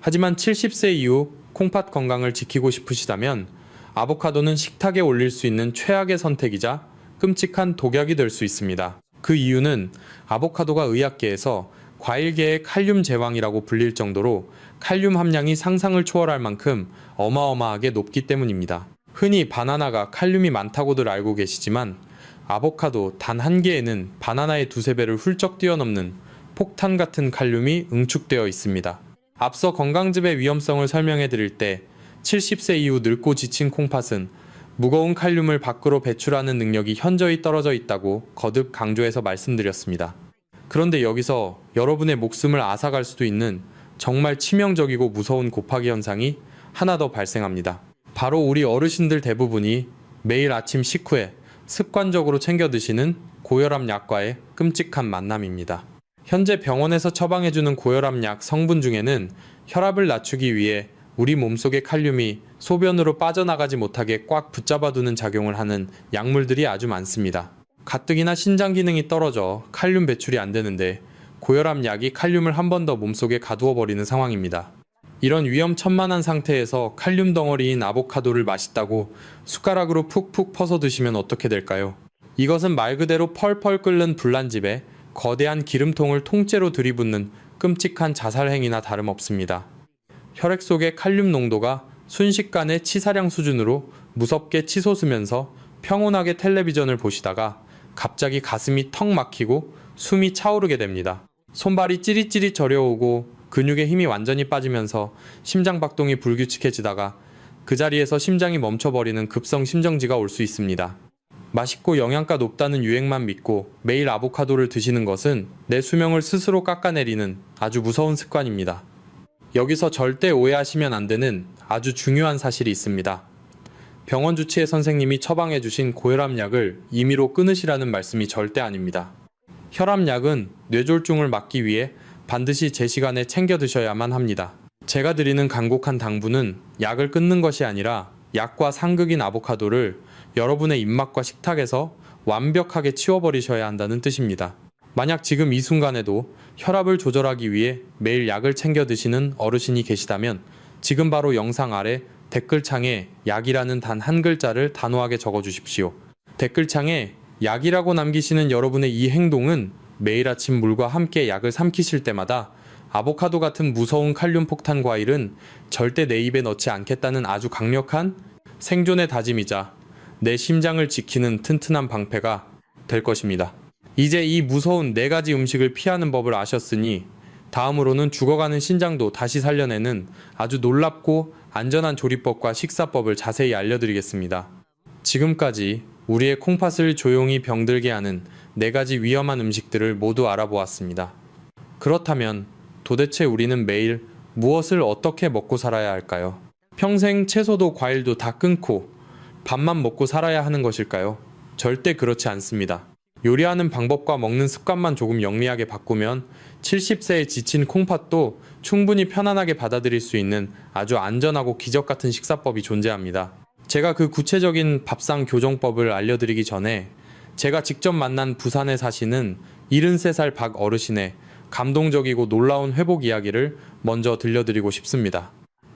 하지만 70세 이후 콩팥 건강을 지키고 싶으시다면 아보카도는 식탁에 올릴 수 있는 최악의 선택이자 끔찍한 독약이 될 수 있습니다. 그 이유는 아보카도가 의학계에서 과일계의 칼륨 제왕이라고 불릴 정도로 칼륨 함량이 상상을 초월할 만큼 어마어마하게 높기 때문입니다. 흔히 바나나가 칼륨이 많다고들 알고 계시지만 아보카도 단 한 개에는 바나나의 2~3배를 훌쩍 뛰어넘는 폭탄 같은 칼륨이 응축되어 있습니다. 앞서 건강즙의 위험성을 설명해 드릴 때 70세 이후 늙고 지친 콩팥은 무거운 칼륨을 밖으로 배출하는 능력이 현저히 떨어져 있다고 거듭 강조해서 말씀드렸습니다. 그런데 여기서 여러분의 목숨을 앗아갈 수도 있는 정말 치명적이고 무서운 곱하기 현상이 하나 더 발생합니다. 바로 우리 어르신들 대부분이 매일 아침 식후에 습관적으로 챙겨 드시는 고혈압 약과의 끔찍한 만남입니다. 현재 병원에서 처방해주는 고혈압 약 성분 중에는 혈압을 낮추기 위해 우리 몸속의 칼륨이 소변으로 빠져나가지 못하게 꽉 붙잡아두는 작용을 하는 약물들이 아주 많습니다. 가뜩이나 신장 기능이 떨어져 칼륨 배출이 안 되는데 고혈압 약이 칼륨을 한 번 더 몸속에 가두어 버리는 상황입니다. 이런 위험천만한 상태에서 칼륨 덩어리인 아보카도를 맛있다고 숟가락으로 푹푹 퍼서 드시면 어떻게 될까요? 이것은 말 그대로 펄펄 끓는 불난집에 거대한 기름통을 통째로 들이붓는 끔찍한 자살 행위나 다름없습니다. 혈액 속의 칼륨 농도가 순식간에 치사량 수준으로 무섭게 치솟으면서 평온하게 텔레비전을 보시다가 갑자기 가슴이 턱 막히고 숨이 차오르게 됩니다. 손발이 찌릿찌릿 저려오고 근육의 힘이 완전히 빠지면서 심장박동이 불규칙해지다가 그 자리에서 심장이 멈춰버리는 급성 심정지가 올 수 있습니다. 맛있고 영양가 높다는 유행만 믿고 매일 아보카도를 드시는 것은 내 수명을 스스로 깎아내리는 아주 무서운 습관입니다. 여기서 절대 오해하시면 안 되는 아주 중요한 사실이 있습니다. 병원 주치의 선생님이 처방해주신 고혈압 약을 임의로 끊으시라는 말씀이 절대 아닙니다. 혈압약은 뇌졸중을 막기 위해 반드시 제 시간에 챙겨 드셔야만 합니다. 제가 드리는 간곡한 당부는 약을 끊는 것이 아니라 약과 상극인 아보카도를 여러분의 입맛과 식탁에서 완벽하게 치워버리셔야 한다는 뜻입니다. 만약 지금 이 순간에도 혈압을 조절하기 위해 매일 약을 챙겨 드시는 어르신이 계시다면 지금 바로 영상 아래 댓글창에 약이라는 단 한 글자를 단호하게 적어주십시오. 댓글창에 약이라고 남기시는 여러분의 이 행동은 매일 아침 물과 함께 약을 삼키실 때마다 아보카도 같은 무서운 칼륨 폭탄 과일은 절대 내 입에 넣지 않겠다는 아주 강력한 생존의 다짐이자 내 심장을 지키는 튼튼한 방패가 될 것입니다. 이제 이 무서운 4가지 음식을 피하는 법을 아셨으니 다음으로는 죽어가는 신장도 다시 살려내는 아주 놀랍고 안전한 조리법과 식사법을 자세히 알려드리겠습니다. 지금까지 우리의 콩팥을 조용히 병들게 하는 4가지 위험한 음식들을 모두 알아보았습니다. 그렇다면 도대체 우리는 매일 무엇을 어떻게 먹고 살아야 할까요? 평생 채소도 과일도 다 끊고 밥만 먹고 살아야 하는 것일까요? 절대 그렇지 않습니다. 요리하는 방법과 먹는 습관만 조금 영리하게 바꾸면 70세에 지친 콩팥도 충분히 편안하게 받아들일 수 있는 아주 안전하고 기적 같은 식사법이 존재합니다. 제가 그 구체적인 밥상 교정법을 알려드리기 전에 제가 직접 만난 부산에 사시는 73살 박 어르신의 감동적이고 놀라운 회복 이야기를 먼저 들려드리고 싶습니다.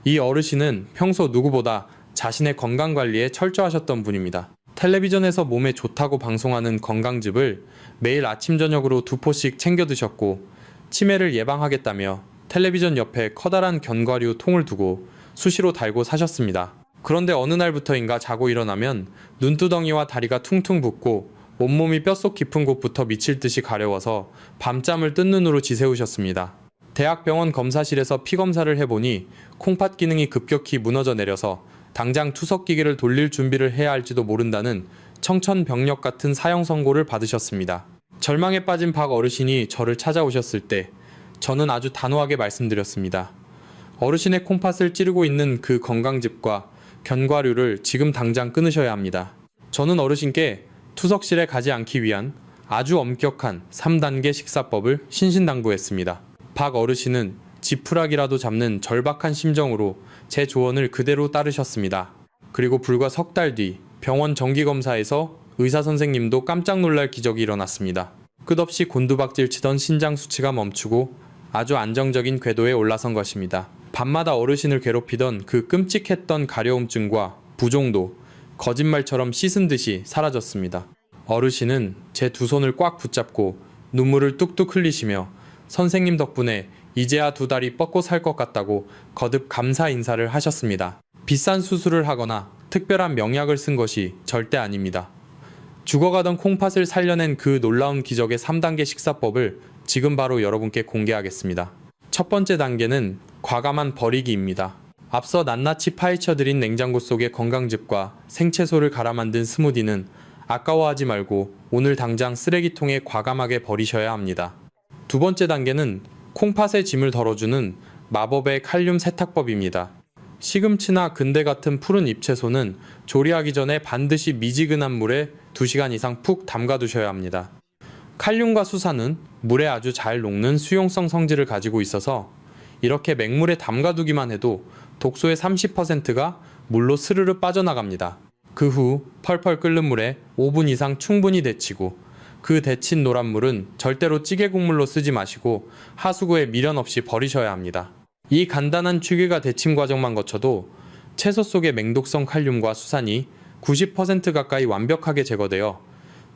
이 어르신은 평소 누구보다 자신의 건강관리에 철저하셨던 분입니다. 텔레비전에서 몸에 좋다고 방송하는 건강즙을 매일 아침 저녁으로 2포씩 챙겨 드셨고 치매를 예방하겠다며 텔레비전 옆에 커다란 견과류 통을 두고 수시로 달고 사셨습니다. 그런데 어느 날부터인가 자고 일어나면 눈두덩이와 다리가 퉁퉁 붓고 온몸이 뼛속 깊은 곳부터 미칠 듯이 가려워서 밤잠을 뜬 눈으로 지새우셨습니다. 대학병원 검사실에서 피검사를 해보니 콩팥 기능이 급격히 무너져 내려서 당장 투석기계를 돌릴 준비를 해야 할지도 모른다는 청천벽력 같은 사형 선고를 받으셨습니다. 절망에 빠진 박 어르신이 저를 찾아오셨을 때 저는 아주 단호하게 말씀드렸습니다. 어르신의 콩팥을 찌르고 있는 그 건강즙과 견과류를 지금 당장 끊으셔야 합니다. 저는 어르신께 투석실에 가지 않기 위한 아주 엄격한 3단계 식사법을 신신당부했습니다. 박 어르신은 지푸라기라도 잡는 절박한 심정으로 제 조언을 그대로 따르셨습니다. 그리고 불과 석 달 뒤 병원 정기검사에서 의사선생님도 깜짝 놀랄 기적이 일어났습니다. 끝없이 곤두박질 치던 신장 수치가 멈추고 아주 안정적인 궤도에 올라선 것입니다. 밤마다 어르신을 괴롭히던 그 끔찍했던 가려움증과 부종도 거짓말처럼 씻은 듯이 사라졌습니다. 어르신은 제 2손을 꽉 붙잡고 눈물을 뚝뚝 흘리시며 선생님 덕분에 이제야 2다리 뻗고 살 것 같다고 거듭 감사 인사를 하셨습니다. 비싼 수술을 하거나 특별한 명약을 쓴 것이 절대 아닙니다. 죽어가던 콩팥을 살려낸 그 놀라운 기적의 3단계 식사법을 지금 바로 여러분께 공개하겠습니다. 첫 번째 단계는 과감한 버리기입니다. 앞서 낱낱이 파헤쳐드린 냉장고 속의 건강즙과 생채소를 갈아 만든 스무디는 아까워하지 말고 오늘 당장 쓰레기통에 과감하게 버리셔야 합니다. 두 번째 단계는 콩팥의 짐을 덜어주는 마법의 칼륨 세탁법입니다. 시금치나 근대 같은 푸른 잎채소는 조리하기 전에 반드시 미지근한 물에 2시간 이상 푹 담가두셔야 합니다. 칼륨과 수산은 물에 아주 잘 녹는 수용성 성질을 가지고 있어서 이렇게 맹물에 담가두기만 해도 독소의 30%가 물로 스르르 빠져나갑니다. 그 후 펄펄 끓는 물에 5분 이상 충분히 데치고 그 데친 노란물은 절대로 찌개 국물로 쓰지 마시고 하수구에 미련 없이 버리셔야 합니다. 이 간단한 추격과 데침 과정만 거쳐도 채소 속의 맹독성 칼륨과 수산이 90% 가까이 완벽하게 제거되어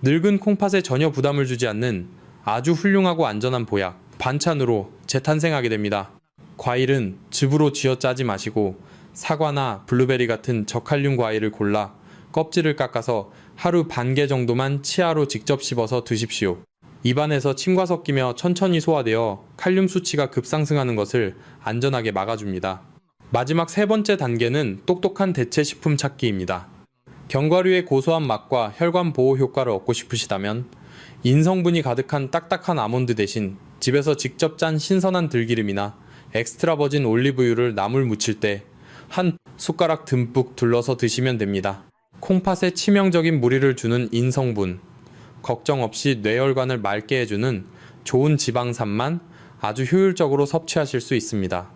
늙은 콩팥에 전혀 부담을 주지 않는 아주 훌륭하고 안전한 보약, 반찬으로 재탄생하게 됩니다. 과일은 즙으로 쥐어 짜지 마시고 사과나 블루베리 같은 저칼륨 과일을 골라 껍질을 깎아서 하루 반 개 정도만 치아로 직접 씹어서 드십시오. 입안에서 침과 섞이며 천천히 소화되어 칼륨 수치가 급상승하는 것을 안전하게 막아줍니다. 마지막 세 번째 단계는 똑똑한 대체 식품 찾기입니다. 견과류의 고소한 맛과 혈관 보호 효과를 얻고 싶으시다면 인성분이 가득한 딱딱한 아몬드 대신 집에서 직접 짠 신선한 들기름이나 엑스트라 버진 올리브유를 나물 무칠 때 한 숟가락 듬뿍 둘러서 드시면 됩니다. 콩팥에 치명적인 무리를 주는 인성분, 걱정 없이 뇌혈관을 맑게 해주는 좋은 지방산만 아주 효율적으로 섭취하실 수 있습니다.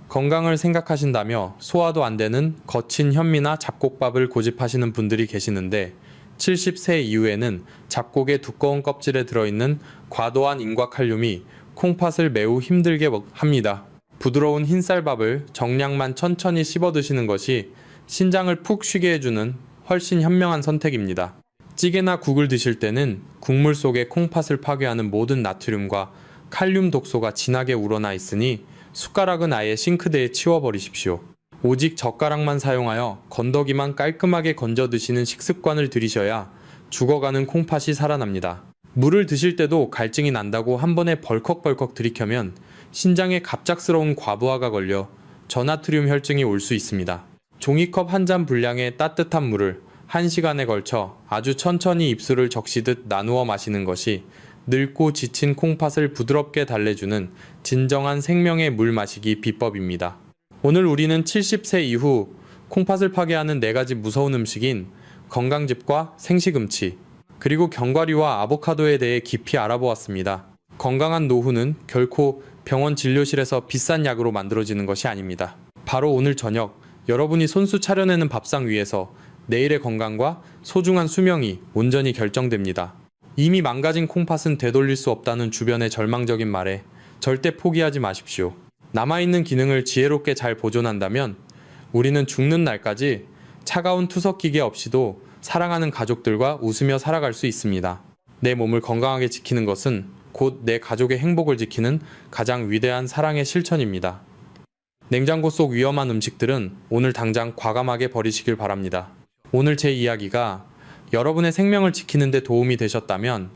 건강을 생각하신다며 소화도 안 되는 거친 현미나 잡곡밥을 고집하시는 분들이 계시는데 70세 이후에는 잡곡의 두꺼운 껍질에 들어있는 과도한 인과칼륨이 콩팥을 매우 힘들게 합니다. 부드러운 흰쌀밥을 정량만 천천히 씹어 드시는 것이 신장을 푹 쉬게 해주는 훨씬 현명한 선택입니다. 찌개나 국을 드실 때는 국물 속에 콩팥을 파괴하는 모든 나트륨과 칼륨 독소가 진하게 우러나 있으니 숟가락은 아예 싱크대에 치워버리십시오. 오직 젓가락만 사용하여 건더기만 깔끔하게 건져 드시는 식습관을 들이셔야 죽어가는 콩팥이 살아납니다. 물을 드실 때도 갈증이 난다고 한 번에 벌컥벌컥 들이켜면 신장에 갑작스러운 과부하가 걸려 저나트륨 혈증이 올 수 있습니다. 종이컵 한 잔 분량의 따뜻한 물을 1시간에 걸쳐 아주 천천히 입술을 적시듯 나누어 마시는 것이 늙고 지친 콩팥을 부드럽게 달래주는 진정한 생명의 물 마시기 비법입니다. 오늘 우리는 70세 이후 콩팥을 파괴하는 4가지 무서운 음식인 건강즙과 생시금치, 그리고 견과류와 아보카도에 대해 깊이 알아보았습니다. 건강한 노후는 결코 병원 진료실에서 비싼 약으로 만들어지는 것이 아닙니다. 바로 오늘 저녁 여러분이 손수 차려내는 밥상 위에서 내일의 건강과 소중한 수명이 온전히 결정됩니다. 이미 망가진 콩팥은 되돌릴 수 없다는 주변의 절망적인 말에 절대 포기하지 마십시오. 남아있는 기능을 지혜롭게 잘 보존한다면 우리는 죽는 날까지 차가운 투석기계 없이도 사랑하는 가족들과 웃으며 살아갈 수 있습니다. 내 몸을 건강하게 지키는 것은 곧 내 가족의 행복을 지키는 가장 위대한 사랑의 실천입니다. 냉장고 속 위험한 음식들은 오늘 당장 과감하게 버리시길 바랍니다. 오늘 제 이야기가 여러분의 생명을 지키는 데 도움이 되셨다면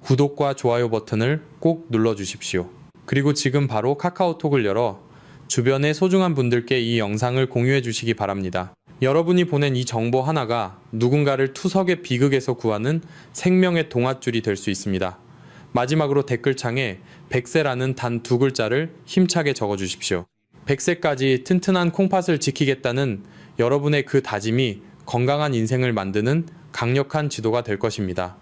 구독과 좋아요 버튼을 꼭 눌러주십시오. 그리고 지금 바로 카카오톡을 열어 주변의 소중한 분들께 이 영상을 공유해 주시기 바랍니다. 여러분이 보낸 이 정보 하나가 누군가를 투석의 비극에서 구하는 생명의 동아줄이 될 수 있습니다. 마지막으로 댓글창에 100세라는 단 2글자를 힘차게 적어주십시오. 100세까지 튼튼한 콩팥을 지키겠다는 여러분의 그 다짐이 건강한 인생을 만드는 강력한 지도가 될 것입니다.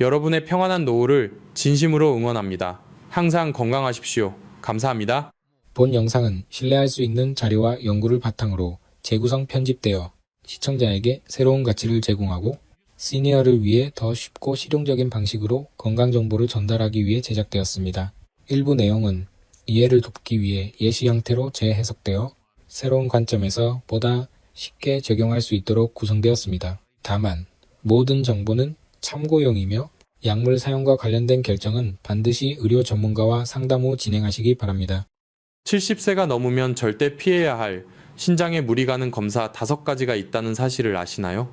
여러분의 평안한 노후를 진심으로 응원합니다. 항상 건강하십시오. 감사합니다. 본 영상은 신뢰할 수 있는 자료와 연구를 바탕으로 재구성 편집되어 시청자에게 새로운 가치를 제공하고 시니어를 위해 더 쉽고 실용적인 방식으로 건강정보를 전달하기 위해 제작되었습니다. 일부 내용은 이해를 돕기 위해 예시 형태로 재해석되어 새로운 관점에서 보다 쉽게 적용할 수 있도록 구성되었습니다. 다만 모든 정보는 참고용이며 약물 사용과 관련된 결정은 반드시 의료 전문가와 상담 후 진행하시기 바랍니다. 70세가 넘으면 절대 피해야 할 신장에 무리 가는 검사 5가지가 있다는 사실을 아시나요?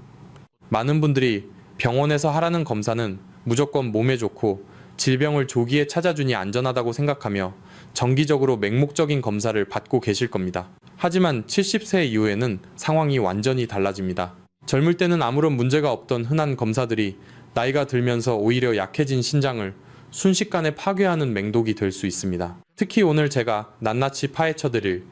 많은 분들이 병원에서 하라는 검사는 무조건 몸에 좋고 질병을 조기에 찾아주니 안전하다고 생각하며 정기적으로 맹목적인 검사를 받고 계실 겁니다. 하지만 70세 이후에는 상황이 완전히 달라집니다. 젊을 때는 아무런 문제가 없던 흔한 검사들이 나이가 들면서 오히려 약해진 신장을 순식간에 파괴하는 맹독이 될 수 있습니다. 특히 오늘 제가 낱낱이 파헤쳐드릴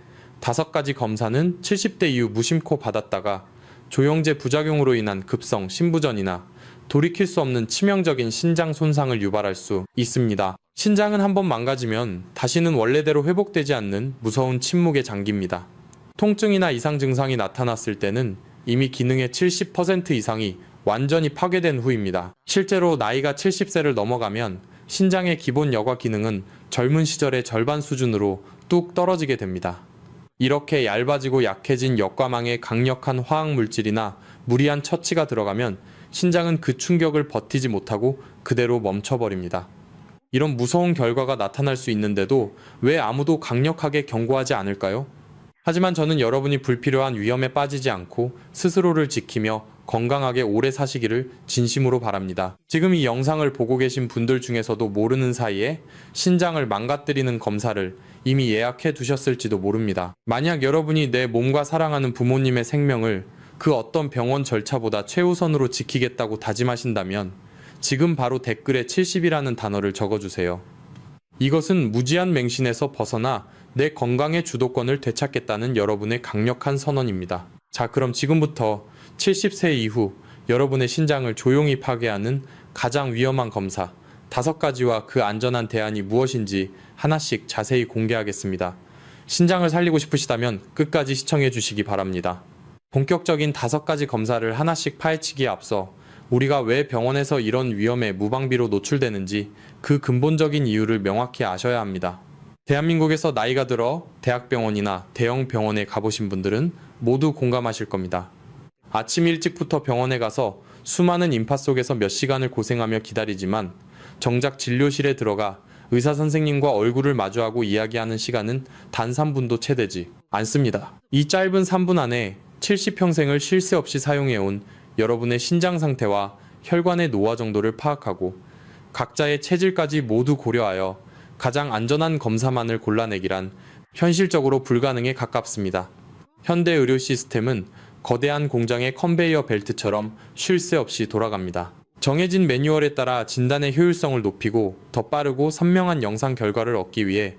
5가지 검사는 70대 이후 무심코 받았다가 조영제 부작용으로 인한 급성 신부전이나 돌이킬 수 없는 치명적인 신장 손상을 유발할 수 있습니다. 신장은 한번 망가지면 다시는 원래대로 회복되지 않는 무서운 침묵의 장기입니다. 통증이나 이상 증상이 나타났을 때는 이미 기능의 70% 이상이 완전히 파괴된 후입니다. 실제로 나이가 70세를 넘어가면 신장의 기본 여과 기능은 젊은 시절의 절반 수준으로 뚝 떨어지게 됩니다. 이렇게 얇아지고 약해진 역과망에 강력한 화학물질이나 무리한 처치가 들어가면 신장은 그 충격을 버티지 못하고 그대로 멈춰버립니다. 이런 무서운 결과가 나타날 수 있는데도 왜 아무도 강력하게 경고하지 않을까요? 하지만 저는 여러분이 불필요한 위험에 빠지지 않고 스스로를 지키며 건강하게 오래 사시기를 진심으로 바랍니다. 지금 이 영상을 보고 계신 분들 중에서도 모르는 사이에 신장을 망가뜨리는 검사를 이미 예약해 두셨을지도 모릅니다. 만약 여러분이 내 몸과 사랑하는 부모님의 생명을 그 어떤 병원 절차보다 최우선으로 지키겠다고 다짐하신다면 지금 바로 댓글에 70이라는 단어를 적어주세요. 이것은 무지한 맹신에서 벗어나 내 건강의 주도권을 되찾겠다는 여러분의 강력한 선언입니다. 자, 그럼 지금부터 70세 이후 여러분의 신장을 조용히 파괴하는 가장 위험한 검사 5가지와 그 안전한 대안이 무엇인지 하나씩 자세히 공개하겠습니다. 신장을 살리고 싶으시다면 끝까지 시청해 주시기 바랍니다. 본격적인 5가지 검사를 하나씩 파헤치기에 앞서 우리가 왜 병원에서 이런 위험에 무방비로 노출되는지 그 근본적인 이유를 명확히 아셔야 합니다. 대한민국에서 나이가 들어 대학병원이나 대형 병원에 가보신 분들은 모두 공감하실 겁니다. 아침 일찍부터 병원에 가서 수많은 인파 속에서 몇 시간을 고생하며 기다리지만 정작 진료실에 들어가 의사 선생님과 얼굴을 마주하고 이야기하는 시간은 단 3분도 채 되지 않습니다. 이 짧은 3분 안에 70평생을 쉴 새 없이 사용해온 여러분의 신장 상태와 혈관의 노화 정도를 파악하고 각자의 체질까지 모두 고려하여 가장 안전한 검사만을 골라내기란 현실적으로 불가능에 가깝습니다. 현대 의료 시스템은 거대한 공장의 컨베이어 벨트처럼 쉴 새 없이 돌아갑니다. 정해진 매뉴얼에 따라 진단의 효율성을 높이고 더 빠르고 선명한 영상 결과를 얻기 위해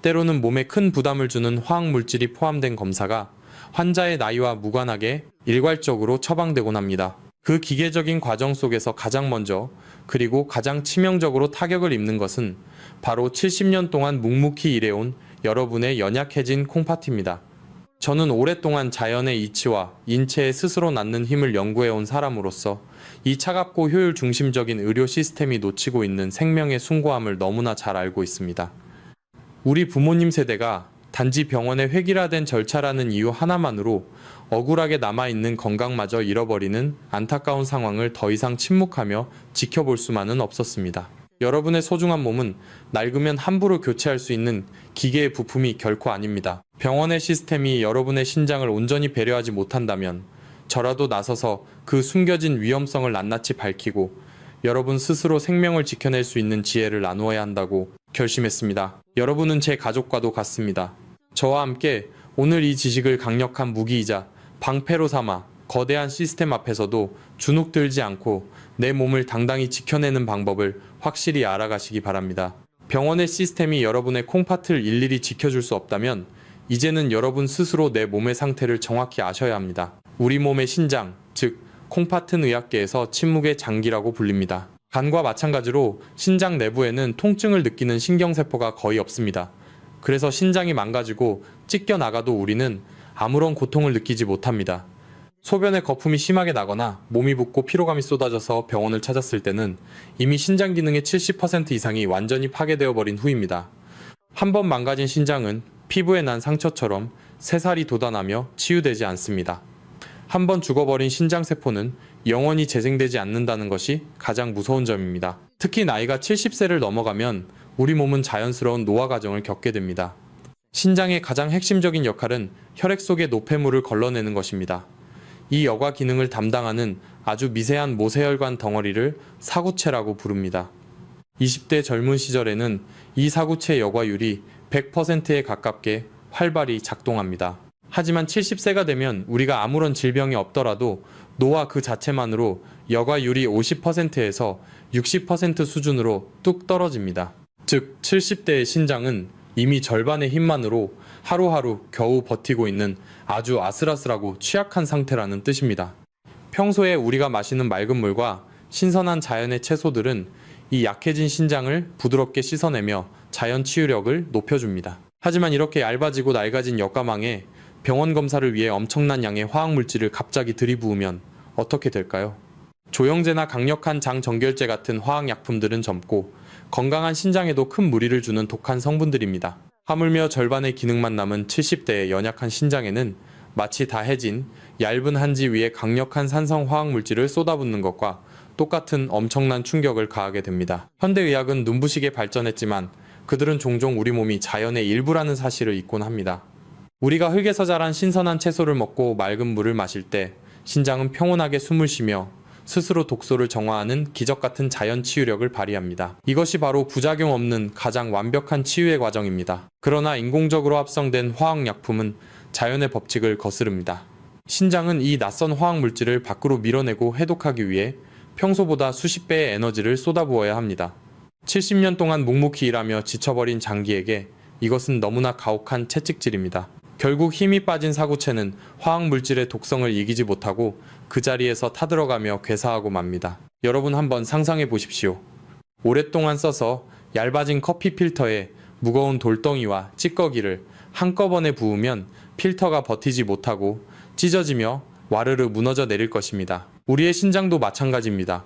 때로는 몸에 큰 부담을 주는 화학물질이 포함된 검사가 환자의 나이와 무관하게 일괄적으로 처방되곤 합니다. 그 기계적인 과정 속에서 가장 먼저 그리고 가장 치명적으로 타격을 입는 것은 바로 70년 동안 묵묵히 일해온 여러분의 연약해진 콩팥입니다. 저는 오랫동안 자연의 이치와 인체에 스스로 낳는 힘을 연구해온 사람으로서 이 차갑고 효율 중심적인 의료 시스템이 놓치고 있는 생명의 숭고함을 너무나 잘 알고 있습니다. 우리 부모님 세대가 단지 병원의 획일화된 절차라는 이유 하나만으로 억울하게 남아있는 건강마저 잃어버리는 안타까운 상황을 더 이상 침묵하며 지켜볼 수만은 없었습니다. 여러분의 소중한 몸은 낡으면 함부로 교체할 수 있는 기계의 부품이 결코 아닙니다. 병원의 시스템이 여러분의 신장을 온전히 배려하지 못한다면 저라도 나서서 그 숨겨진 위험성을 낱낱이 밝히고 여러분 스스로 생명을 지켜낼 수 있는 지혜를 나누어야 한다고 결심했습니다. 여러분은 제 가족과도 같습니다. 저와 함께 오늘 이 지식을 강력한 무기이자 방패로 삼아 거대한 시스템 앞에서도 주눅들지 않고 내 몸을 당당히 지켜내는 방법을 확실히 알아가시기 바랍니다. 병원의 시스템이 여러분의 콩팥을 일일이 지켜줄 수 없다면 이제는 여러분 스스로 내 몸의 상태를 정확히 아셔야 합니다. 우리 몸의 신장, 즉 콩팥은 의학계에서 침묵의 장기라고 불립니다. 간과 마찬가지로 신장 내부에는 통증을 느끼는 신경세포가 거의 없습니다. 그래서 신장이 망가지고 찢겨나가도 우리는 아무런 고통을 느끼지 못합니다. 소변에 거품이 심하게 나거나 몸이 붓고 피로감이 쏟아져서 병원을 찾았을 때는 이미 신장 기능의 70% 이상이 완전히 파괴되어 버린 후입니다. 한 번 망가진 신장은 피부에 난 상처처럼 새살이 돋아나며 치유되지 않습니다. 한 번 죽어버린 신장세포는 영원히 재생되지 않는다는 것이 가장 무서운 점입니다. 특히 나이가 70세를 넘어가면 우리 몸은 자연스러운 노화 과정을 겪게 됩니다. 신장의 가장 핵심적인 역할은 혈액 속의 노폐물을 걸러내는 것입니다. 이 여과 기능을 담당하는 아주 미세한 모세혈관 덩어리를 사구체라고 부릅니다. 20대 젊은 시절에는 이 사구체 여과율이 100%에 가깝게 활발히 작동합니다. 하지만 70세가 되면 우리가 아무런 질병이 없더라도 노화 그 자체만으로 여과율이 50%에서 60% 수준으로 뚝 떨어집니다. 즉 70대의 신장은 이미 절반의 힘만으로 하루하루 겨우 버티고 있는 아주 아슬아슬하고 취약한 상태라는 뜻입니다. 평소에 우리가 마시는 맑은 물과 신선한 자연의 채소들은 이 약해진 신장을 부드럽게 씻어내며 자연 치유력을 높여줍니다. 하지만 이렇게 얇아지고 낡아진 역가망에 병원 검사를 위해 엄청난 양의 화학물질을 갑자기 들이부으면 어떻게 될까요? 조영제나 강력한 장정결제 같은 화학약품들은 젊고 건강한 신장에도 큰 무리를 주는 독한 성분들입니다. 하물며 절반의 기능만 남은 70대의 연약한 신장에는 마치 다 해진 얇은 한지 위에 강력한 산성 화학물질을 쏟아붓는 것과 똑같은 엄청난 충격을 가하게 됩니다. 현대의학은 눈부시게 발전했지만 그들은 종종 우리 몸이 자연의 일부라는 사실을 잊곤 합니다. 우리가 흙에서 자란 신선한 채소를 먹고 맑은 물을 마실 때 신장은 평온하게 숨을 쉬며 스스로 독소를 정화하는 기적같은 자연 치유력을 발휘합니다. 이것이 바로 부작용 없는 가장 완벽한 치유의 과정입니다. 그러나 인공적으로 합성된 화학약품은 자연의 법칙을 거스릅니다. 신장은 이 낯선 화학물질을 밖으로 밀어내고 해독하기 위해 평소보다 수십 배의 에너지를 쏟아부어야 합니다. 70년 동안 묵묵히 일하며 지쳐버린 장기에게 이것은 너무나 가혹한 채찍질입니다. 결국 힘이 빠진 사구체는 화학물질의 독성을 이기지 못하고 그 자리에서 타들어가며 괴사하고 맙니다. 여러분 한번 상상해 보십시오. 오랫동안 써서 얇아진 커피 필터에 무거운 돌덩이와 찌꺼기를 한꺼번에 부으면 필터가 버티지 못하고 찢어지며 와르르 무너져 내릴 것입니다. 우리의 신장도 마찬가지입니다.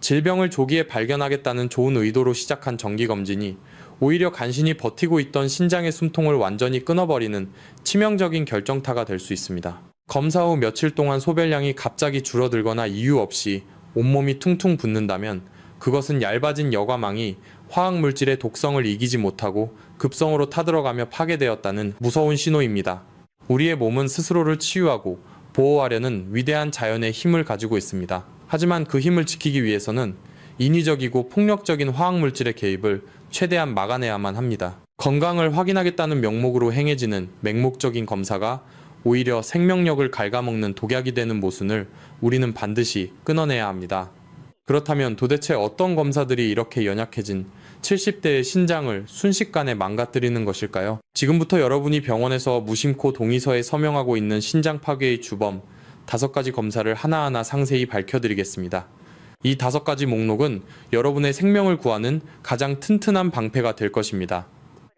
질병을 조기에 발견하겠다는 좋은 의도로 시작한 정기검진이 오히려 간신히 버티고 있던 신장의 숨통을 완전히 끊어버리는 치명적인 결정타가 될 수 있습니다. 검사 후 며칠 동안 소변량이 갑자기 줄어들거나 이유 없이 온몸이 퉁퉁 붓는다면 그것은 얇아진 여과망이 화학물질의 독성을 이기지 못하고 급성으로 타들어가며 파괴되었다는 무서운 신호입니다. 우리의 몸은 스스로를 치유하고 보호하려는 위대한 자연의 힘을 가지고 있습니다. 하지만 그 힘을 지키기 위해서는 인위적이고 폭력적인 화학물질의 개입을 최대한 막아내야만 합니다. 건강을 확인하겠다는 명목으로 행해지는 맹목적인 검사가 오히려 생명력을 갉아먹는 독약이 되는 모순을 우리는 반드시 끊어내야 합니다. 그렇다면 도대체 어떤 검사들이 이렇게 연약해진 70대의 신장을 순식간에 망가뜨리는 것일까요? 지금부터 여러분이 병원에서 무심코 동의서에 서명하고 있는 신장 파괴의 주범 5가지 검사를 하나하나 상세히 밝혀드리겠습니다. 이 5가지 목록은 여러분의 생명을 구하는 가장 튼튼한 방패가 될 것입니다.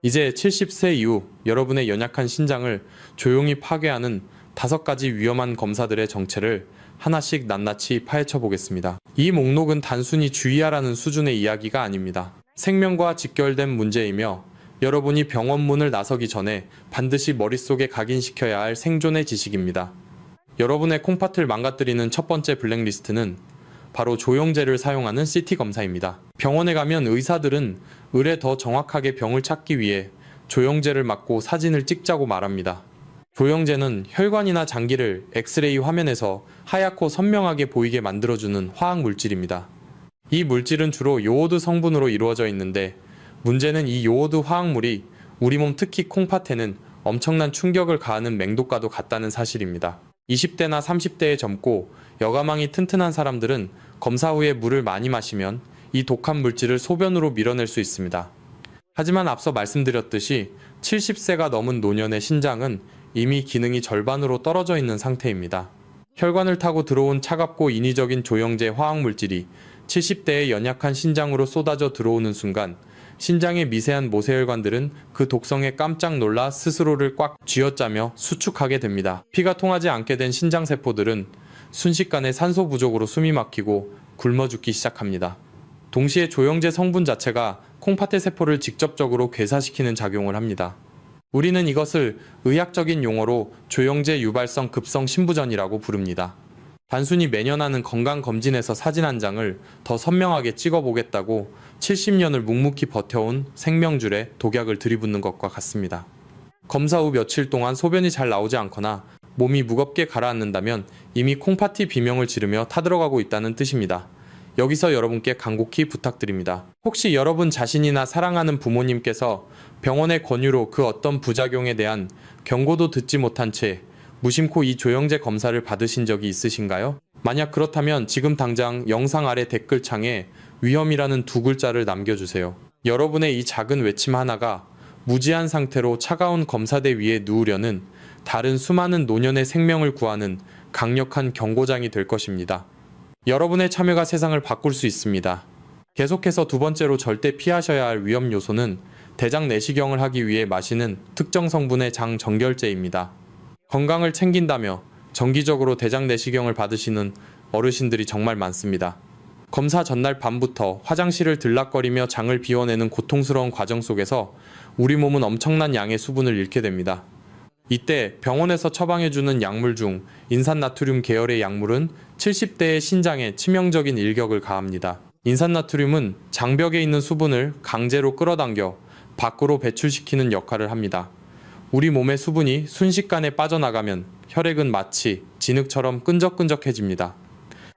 이제 70세 이후 여러분의 연약한 신장을 조용히 파괴하는 5가지 위험한 검사들의 정체를 하나씩 낱낱이 파헤쳐 보겠습니다. 이 목록은 단순히 주의하라는 수준의 이야기가 아닙니다. 생명과 직결된 문제이며 여러분이 병원 문을 나서기 전에 반드시 머릿속에 각인시켜야 할 생존의 지식입니다. 여러분의 콩팥을 망가뜨리는 첫 번째 블랙리스트는 바로 조영제를 사용하는 CT 검사입니다. 병원에 가면 의사들은 을에 더 정확하게 병을 찾기 위해 조영제를 맞고 사진을 찍자고 말합니다. 조영제는 혈관이나 장기를 엑스레이 화면에서 하얗고 선명하게 보이게 만들어주는 화학 물질입니다. 이 물질은 주로 요오드 성분으로 이루어져 있는데 문제는 이 요오드 화학물이 우리 몸 특히 콩팥에는 엄청난 충격을 가하는 맹독과도 같다는 사실입니다. 20대나 30대에 젊고 여가망이 튼튼한 사람들은 검사 후에 물을 많이 마시면 이 독한 물질을 소변으로 밀어낼 수 있습니다. 하지만 앞서 말씀드렸듯이 70세가 넘은 노년의 신장은 이미 기능이 절반으로 떨어져 있는 상태입니다. 혈관을 타고 들어온 차갑고 인위적인 조영제 화학물질이 70대의 연약한 신장으로 쏟아져 들어오는 순간 신장의 미세한 모세혈관들은 그 독성에 깜짝 놀라 스스로를 꽉 쥐어짜며 수축하게 됩니다. 피가 통하지 않게 된 신장세포들은 순식간에 산소 부족으로 숨이 막히고 굶어 죽기 시작합니다. 동시에 조영제 성분 자체가 콩팥의 세포를 직접적으로 괴사시키는 작용을 합니다. 우리는 이것을 의학적인 용어로 조영제 유발성 급성 신부전이라고 부릅니다. 단순히 매년 하는 건강검진에서 사진 한 장을 더 선명하게 찍어보겠다고 70년을 묵묵히 버텨온 생명줄에 독약을 들이붓는 것과 같습니다. 검사 후 며칠 동안 소변이 잘 나오지 않거나 몸이 무겁게 가라앉는다면 이미 콩팥이 비명을 지르며 타들어가고 있다는 뜻입니다. 여기서 여러분께 간곡히 부탁드립니다. 혹시 여러분 자신이나 사랑하는 부모님께서 병원의 권유로 그 어떤 부작용에 대한 경고도 듣지 못한 채 무심코 이 조영제 검사를 받으신 적이 있으신가요? 만약 그렇다면 지금 당장 영상 아래 댓글창에 위험이라는 2글자를 남겨주세요. 여러분의 이 작은 외침 하나가 무지한 상태로 차가운 검사대 위에 누우려는 다른 수많은 노년의 생명을 구하는 강력한 경고장이 될 것입니다. 여러분의 참여가 세상을 바꿀 수 있습니다. 계속해서 2번째로 절대 피하셔야 할 위험 요소는 대장 내시경을 하기 위해 마시는 특정 성분의 장 정결제입니다. 건강을 챙긴다며 정기적으로 대장 내시경을 받으시는 어르신들이 정말 많습니다. 검사 전날 밤부터 화장실을 들락거리며 장을 비워내는 고통스러운 과정 속에서 우리 몸은 엄청난 양의 수분을 잃게 됩니다. 이때 병원에서 처방해주는 약물 중 인산나트륨 계열의 약물은 70대의 신장에 치명적인 일격을 가합니다. 인산나트륨은 장벽에 있는 수분을 강제로 끌어당겨 밖으로 배출시키는 역할을 합니다. 우리 몸의 수분이 순식간에 빠져나가면 혈액은 마치 진흙처럼 끈적끈적해집니다.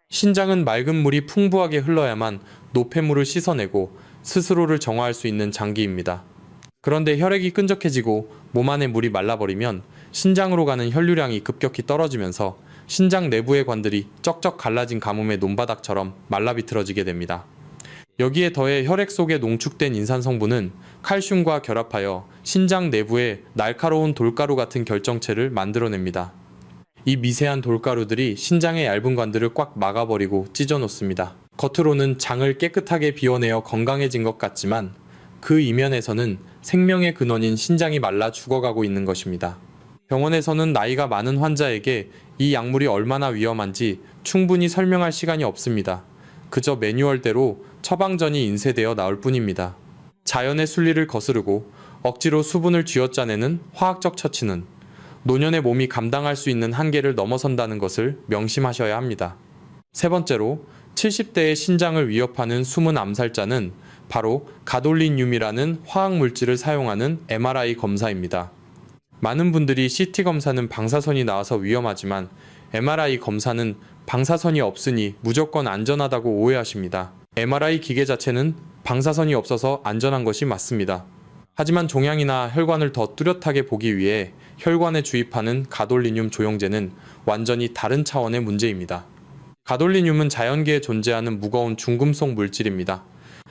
신장은 맑은 물이 풍부하게 흘러야만 노폐물을 씻어내고 스스로를 정화할 수 있는 장기입니다. 그런데 혈액이 끈적해지고 몸 안의 물이 말라버리면 신장으로 가는 혈류량이 급격히 떨어지면서 신장 내부의 관들이 쩍쩍 갈라진 가뭄의 논바닥처럼 말라비틀어지게 됩니다. 여기에 더해 혈액 속에 농축된 인산 성분은 칼슘과 결합하여 신장 내부에 날카로운 돌가루 같은 결정체를 만들어냅니다. 이 미세한 돌가루들이 신장의 얇은 관들을 꽉 막아버리고 찢어놓습니다. 겉으로는 장을 깨끗하게 비워내어 건강해진 것 같지만 그 이면에서는 생명의 근원인 신장이 말라 죽어가고 있는 것입니다. 병원에서는 나이가 많은 환자에게 이 약물이 얼마나 위험한지 충분히 설명할 시간이 없습니다. 그저 매뉴얼대로 처방전이 인쇄되어 나올 뿐입니다. 자연의 순리를 거스르고 억지로 수분을 쥐어짜내는 화학적 처치는 노년의 몸이 감당할 수 있는 한계를 넘어선다는 것을 명심하셔야 합니다. 3번째로 70대의 신장을 위협하는 숨은 암살자는 바로 가돌린륨이라는 화학물질을 사용하는 MRI 검사입니다. 많은 분들이 CT 검사는 방사선이 나와서 위험하지만 MRI 검사는 방사선이 없으니 무조건 안전하다고 오해하십니다. MRI 기계 자체는 방사선이 없어서 안전한 것이 맞습니다. 하지만 종양이나 혈관을 더 뚜렷하게 보기 위해 혈관에 주입하는 가돌리늄 조영제는 완전히 다른 차원의 문제입니다. 가돌리늄은 자연계에 존재하는 무거운 중금속 물질입니다.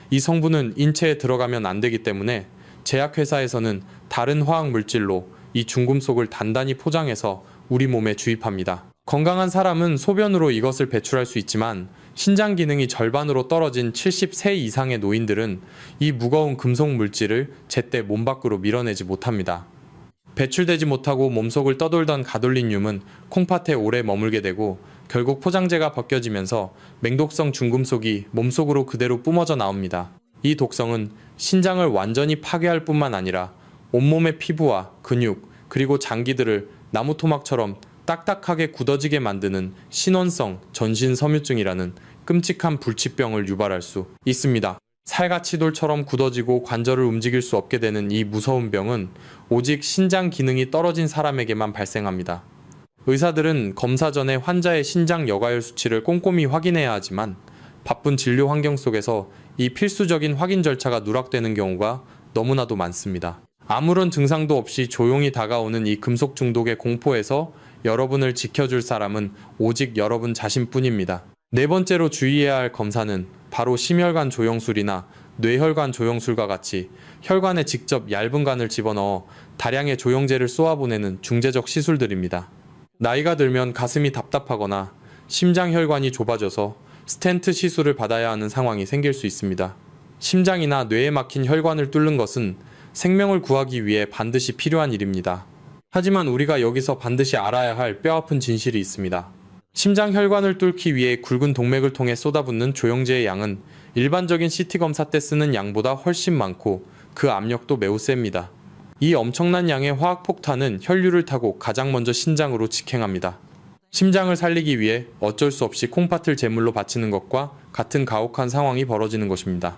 이 성분은 인체에 들어가면 안 되기 때문에 제약회사에서는 다른 화학 물질로 이 중금속을 단단히 포장해서 우리 몸에 주입합니다. 건강한 사람은 소변으로 이것을 배출할 수 있지만 신장 기능이 절반으로 떨어진 70세 이상의 노인들은 이 무거운 금속 물질을 제때 몸 밖으로 밀어내지 못합니다. 배출되지 못하고 몸속을 떠돌던 가돌리늄은 콩팥에 오래 머물게 되고 결국 포장재가 벗겨지면서 맹독성 중금속이 몸속으로 그대로 뿜어져 나옵니다. 이 독성은 신장을 완전히 파괴할 뿐만 아니라 온몸의 피부와 근육 그리고 장기들을 나무토막처럼 딱딱하게 굳어지게 만드는 신원성 전신섬유증이라는 끔찍한 불치병을 유발할 수 있습니다. 살갗치돌처럼 굳어지고 관절을 움직일 수 없게 되는 이 무서운 병은 오직 신장 기능이 떨어진 사람에게만 발생합니다. 의사들은 검사 전에 환자의 신장 여과율 수치를 꼼꼼히 확인해야 하지만 바쁜 진료 환경 속에서 이 필수적인 확인 절차가 누락되는 경우가 너무나도 많습니다. 아무런 증상도 없이 조용히 다가오는 이 금속 중독의 공포에서 여러분을 지켜줄 사람은 오직 여러분 자신뿐입니다. 네 번째로 주의해야 할 검사는 바로 심혈관 조영술이나 뇌혈관 조영술과 같이 혈관에 직접 얇은 관을 집어넣어 다량의 조영제를 쏘아보내는 중재적 시술들입니다. 나이가 들면 가슴이 답답하거나 심장혈관이 좁아져서 스텐트 시술을 받아야 하는 상황이 생길 수 있습니다. 심장이나 뇌에 막힌 혈관을 뚫는 것은 생명을 구하기 위해 반드시 필요한 일입니다. 하지만 우리가 여기서 반드시 알아야 할 뼈아픈 진실이 있습니다. 심장 혈관을 뚫기 위해 굵은 동맥을 통해 쏟아붓는 조영제의 양은 일반적인 CT 검사 때 쓰는 양보다 훨씬 많고 그 압력도 매우 셉니다. 이 엄청난 양의 화학폭탄은 혈류를 타고 가장 먼저 신장으로 직행합니다. 심장을 살리기 위해 어쩔 수 없이 콩팥을 제물로 바치는 것과 같은 가혹한 상황이 벌어지는 것입니다.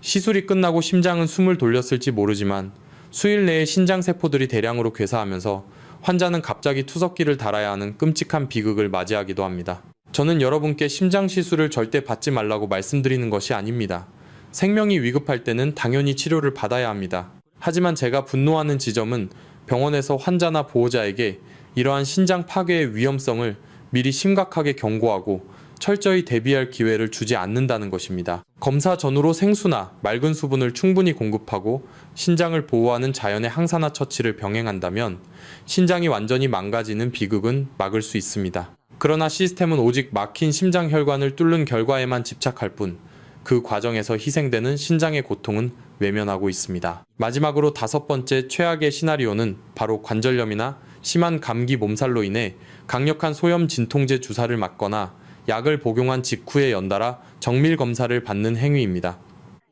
시술이 끝나고 심장은 숨을 돌렸을지 모르지만 수일 내에 신장세포들이 대량으로 괴사하면서 환자는 갑자기 투석기를 달아야 하는 끔찍한 비극을 맞이하기도 합니다. 저는 여러분께 심장 시술을 절대 받지 말라고 말씀드리는 것이 아닙니다. 생명이 위급할 때는 당연히 치료를 받아야 합니다. 하지만 제가 분노하는 지점은 병원에서 환자나 보호자에게 이러한 신장 파괴의 위험성을 미리 심각하게 경고하고 철저히 대비할 기회를 주지 않는다는 것입니다. 검사 전후로 생수나 맑은 수분을 충분히 공급하고 신장을 보호하는 자연의 항산화 처치를 병행한다면 신장이 완전히 망가지는 비극은 막을 수 있습니다. 그러나 시스템은 오직 막힌 심장혈관을 뚫는 결과에만 집착할 뿐 그 과정에서 희생되는 신장의 고통은 외면하고 있습니다. 마지막으로 다섯 번째 최악의 시나리오는 바로 관절염이나 심한 감기 몸살로 인해 강력한 소염 진통제 주사를 맞거나 약을 복용한 직후에 연달아 정밀 검사를 받는 행위입니다.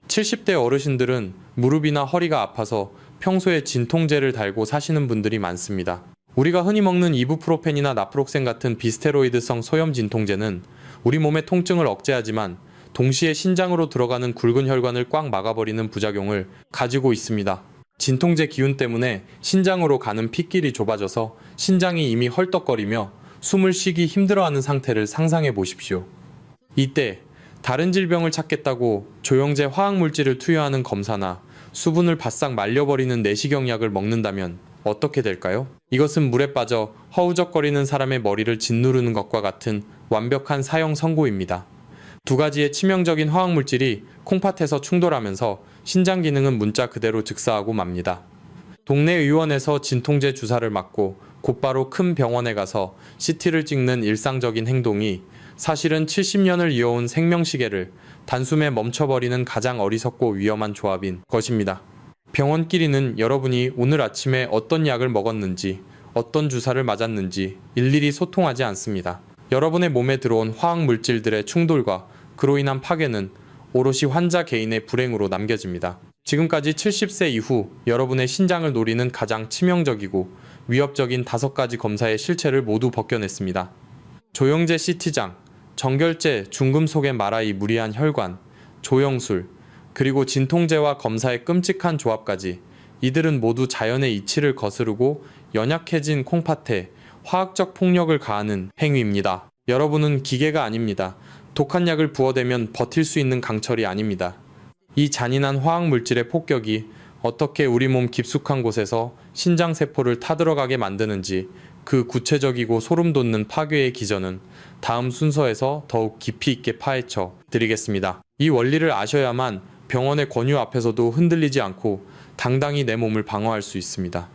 70대 어르신들은 무릎이나 허리가 아파서 평소에 진통제를 달고 사시는 분들이 많습니다. 우리가 흔히 먹는 이부프로펜이나 나프록센 같은 비스테로이드성 소염 진통제는 우리 몸의 통증을 억제하지만 동시에 신장으로 들어가는 굵은 혈관을 꽉 막아버리는 부작용을 가지고 있습니다. 진통제 기운 때문에 신장으로 가는 핏길이 좁아져서 신장이 이미 헐떡거리며 숨을 쉬기 힘들어하는 상태를 상상해 보십시오. 이때 다른 질병을 찾겠다고 조영제 화학물질을 투여하는 검사나 수분을 바싹 말려버리는 내시경약을 먹는다면 어떻게 될까요? 이것은 물에 빠져 허우적거리는 사람의 머리를 짓누르는 것과 같은 완벽한 사형 선고입니다. 두 가지의 치명적인 화학물질이 콩팥에서 충돌하면서 신장 기능은 문자 그대로 즉사하고 맙니다. 동네 의원에서 진통제 주사를 맞고 곧바로 큰 병원에 가서 CT를 찍는 일상적인 행동이 사실은 70년을 이어온 생명시계를 단숨에 멈춰버리는 가장 어리석고 위험한 조합인 것입니다. 병원끼리는 여러분이 오늘 아침에 어떤 약을 먹었는지, 어떤 주사를 맞았는지 일일이 소통하지 않습니다. 여러분의 몸에 들어온 화학물질들의 충돌과 그로 인한 파괴는 오롯이 환자 개인의 불행으로 남겨집니다. 지금까지 70세 이후 여러분의 신장을 노리는 가장 치명적이고 위협적인 5가지 검사의 실체를 모두 벗겨냈습니다. 조영제 CT장, 정결제, 중금속의 마라이 무리한 혈관, 조영술, 그리고 진통제와 검사의 끔찍한 조합까지 이들은 모두 자연의 이치를 거스르고 연약해진 콩팥에 화학적 폭력을 가하는 행위입니다. 여러분은 기계가 아닙니다. 독한 약을 부어대면 버틸 수 있는 강철이 아닙니다. 이 잔인한 화학물질의 폭격이 어떻게 우리 몸 깊숙한 곳에서 신장세포를 타들어가게 만드는지, 그 구체적이고 소름 돋는 파괴의 기전은 다음 순서에서 더욱 깊이 있게 파헤쳐 드리겠습니다. 이 원리를 아셔야만 병원의 권유 앞에서도 흔들리지 않고 당당히 내 몸을 방어할 수 있습니다.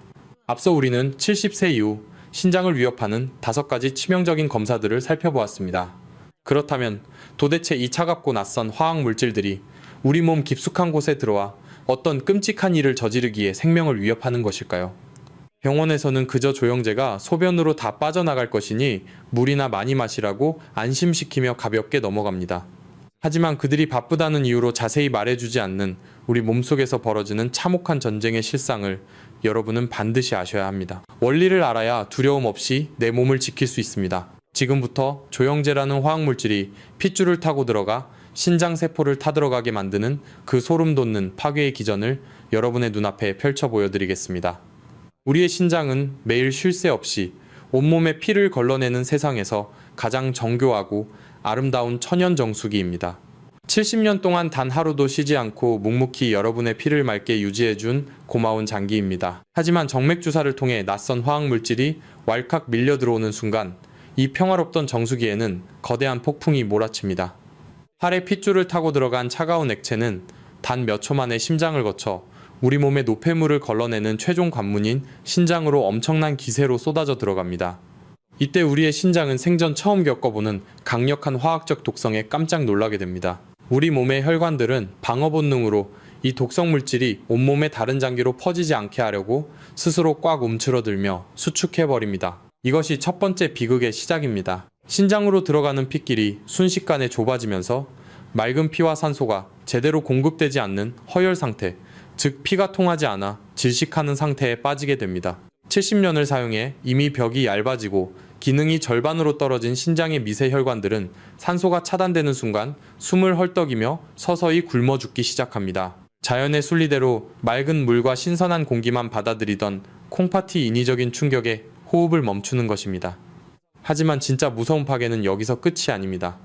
앞서 우리는 70세 이후 신장을 위협하는 5가지 치명적인 검사들을 살펴보았습니다. 그렇다면 도대체 이 차갑고 낯선 화학물질들이 우리 몸 깊숙한 곳에 들어와 어떤 끔찍한 일을 저지르기에 생명을 위협하는 것일까요? 병원에서는 그저 조영제가 소변으로 다 빠져나갈 것이니 물이나 많이 마시라고 안심시키며 가볍게 넘어갑니다. 하지만 그들이 바쁘다는 이유로 자세히 말해주지 않는 우리 몸속에서 벌어지는 참혹한 전쟁의 실상을 여러분은 반드시 아셔야 합니다. 원리를 알아야 두려움 없이 내 몸을 지킬 수 있습니다. 지금부터 조영제라는 화학물질이 핏줄을 타고 들어가 신장세포를 타들어가게 만드는 그 소름 돋는 파괴의 기전을 여러분의 눈앞에 펼쳐 보여드리겠습니다. 우리의 신장은 매일 쉴 새 없이 온몸에 피를 걸러내는 세상에서 가장 정교하고 아름다운 천연 정수기입니다. 70년 동안 단 하루도 쉬지 않고 묵묵히 여러분의 피를 맑게 유지해준 고마운 장기입니다. 하지만 정맥주사를 통해 낯선 화학물질이 왈칵 밀려 들어오는 순간 이 평화롭던 정수기에는 거대한 폭풍이 몰아칩니다. 팔에 핏줄을 타고 들어간 차가운 액체는 단 몇 초 만에 심장을 거쳐 우리 몸의 노폐물을 걸러내는 최종 관문인 신장으로 엄청난 기세로 쏟아져 들어갑니다. 이때 우리의 신장은 생전 처음 겪어보는 강력한 화학적 독성에 깜짝 놀라게 됩니다. 우리 몸의 혈관들은 방어 본능으로 이 독성 물질이 온몸의 다른 장기로 퍼지지 않게 하려고 스스로 꽉 움츠러들며 수축해버립니다. 이것이 첫 번째 비극의 시작입니다. 신장으로 들어가는 핏길이 순식간에 좁아지면서 맑은 피와 산소가 제대로 공급되지 않는 허혈 상태, 즉 피가 통하지 않아 질식하는 상태에 빠지게 됩니다. 70년을 사용해 이미 벽이 얇아지고 기능이 절반으로 떨어진 신장의 미세 혈관들은 산소가 차단되는 순간 숨을 헐떡이며 서서히 굶어 죽기 시작합니다. 자연의 순리대로 맑은 물과 신선한 공기만 받아들이던 콩팥이 인위적인 충격에 호흡을 멈추는 것입니다. 하지만 진짜 무서운 파괴는 여기서 끝이 아닙니다.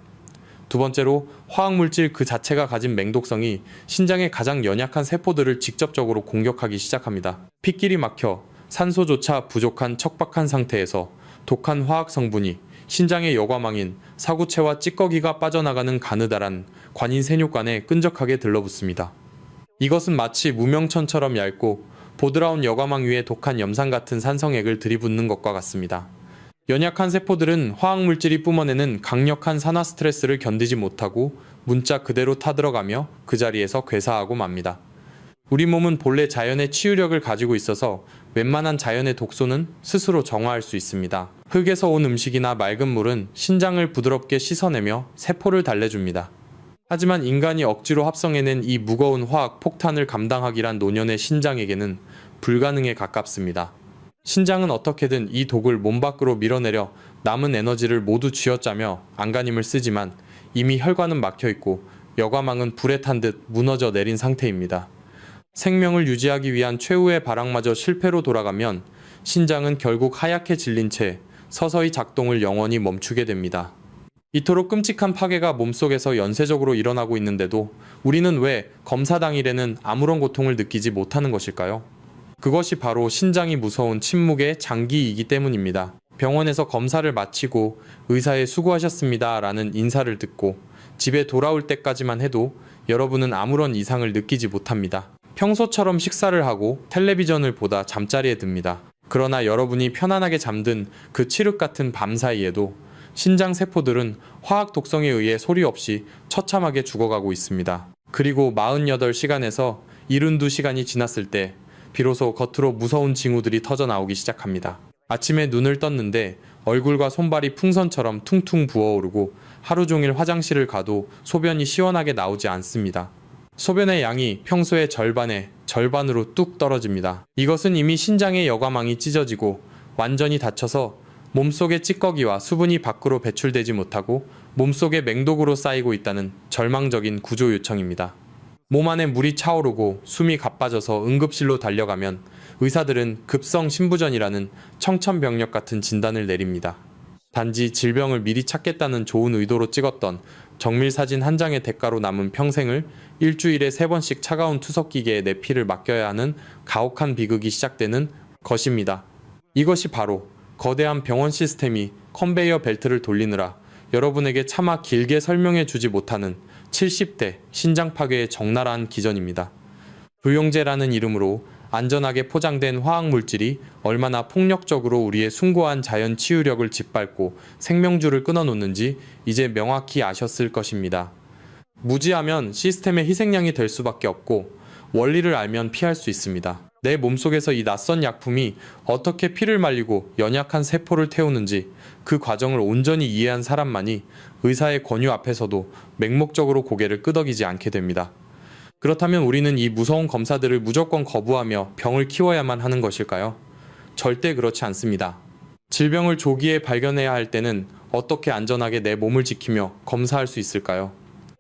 두 번째로 화학물질 그 자체가 가진 맹독성이 신장의 가장 연약한 세포들을 직접적으로 공격하기 시작합니다. 핏길이 막혀 산소조차 부족한 척박한 상태에서 독한 화학 성분이 신장의 여과망인 사구체와 찌꺼기가 빠져나가는 가느다란 관인 세뇨관에 끈적하게 들러붙습니다. 이것은 마치 무명천처럼 얇고 보드라운 여과망 위에 독한 염산 같은 산성액을 들이붓는 것과 같습니다. 연약한 세포들은 화학물질이 뿜어내는 강력한 산화 스트레스를 견디지 못하고 문자 그대로 타들어가며 그 자리에서 괴사하고 맙니다. 우리 몸은 본래 자연의 치유력을 가지고 있어서 웬만한 자연의 독소는 스스로 정화할 수 있습니다. 흙에서 온 음식이나 맑은 물은 신장을 부드럽게 씻어내며 세포를 달래줍니다. 하지만 인간이 억지로 합성해낸 이 무거운 화학 폭탄을 감당하기란 노년의 신장에게는 불가능에 가깝습니다. 신장은 어떻게든 이 독을 몸 밖으로 밀어내려 남은 에너지를 모두 쥐어짜며 안간힘을 쓰지만 이미 혈관은 막혀있고 여과망은 불에 탄 듯 무너져 내린 상태입니다. 생명을 유지하기 위한 최후의 발악마저 실패로 돌아가면 신장은 결국 하얗게 질린 채 서서히 작동을 영원히 멈추게 됩니다. 이토록 끔찍한 파괴가 몸속에서 연쇄적으로 일어나고 있는데도 우리는 왜 검사 당일에는 아무런 고통을 느끼지 못하는 것일까요? 그것이 바로 신장이 무서운 침묵의 장기이기 때문입니다. 병원에서 검사를 마치고 의사의 수고하셨습니다 라는 인사를 듣고 집에 돌아올 때까지만 해도 여러분은 아무런 이상을 느끼지 못합니다. 평소처럼 식사를 하고 텔레비전을 보다 잠자리에 듭니다. 그러나 여러분이 편안하게 잠든 그 칠흑 같은 밤 사이에도 신장 세포들은 화학 독성에 의해 소리 없이 처참하게 죽어가고 있습니다. 그리고 48시간에서 72시간이 지났을 때 비로소 겉으로 무서운 징후들이 터져 나오기 시작합니다. 아침에 눈을 떴는데 얼굴과 손발이 풍선처럼 퉁퉁 부어오르고 하루 종일 화장실을 가도 소변이 시원하게 나오지 않습니다. 소변의 양이 평소의 절반으로 뚝 떨어집니다. 이것은 이미 신장의 여과망이 찢어지고 완전히 닫혀서 몸속의 찌꺼기와 수분이 밖으로 배출되지 못하고 몸속에 맹독으로 쌓이고 있다는 절망적인 구조 요청입니다. 몸 안에 물이 차오르고 숨이 가빠져서 응급실로 달려가면 의사들은 급성 신부전이라는 청천벽력 같은 진단을 내립니다. 단지 질병을 미리 찾겠다는 좋은 의도로 찍었던 정밀 사진 한 장의 대가로 남은 평생을 일주일에 3번씩 차가운 투석기계에 내 피를 맡겨야 하는 가혹한 비극이 시작되는 것입니다. 이것이 바로 거대한 병원 시스템이 컨베이어 벨트를 돌리느라 여러분에게 차마 길게 설명해 주지 못하는 70대 신장 파괴의 적나라한 기전입니다. 조영제라는 이름으로 안전하게 포장된 화학물질이 얼마나 폭력적으로 우리의 숭고한 자연 치유력을 짓밟고 생명줄을 끊어놓는지 이제 명확히 아셨을 것입니다. 무지하면 시스템의 희생양이 될 수밖에 없고 원리를 알면 피할 수 있습니다. 내 몸속에서 이 낯선 약품이 어떻게 피를 말리고 연약한 세포를 태우는지 그 과정을 온전히 이해한 사람만이 의사의 권유 앞에서도 맹목적으로 고개를 끄덕이지 않게 됩니다. 그렇다면 우리는 이 무서운 검사들을 무조건 거부하며 병을 키워야만 하는 것일까요? 절대 그렇지 않습니다. 질병을 조기에 발견해야 할 때는 어떻게 안전하게 내 몸을 지키며 검사할 수 있을까요?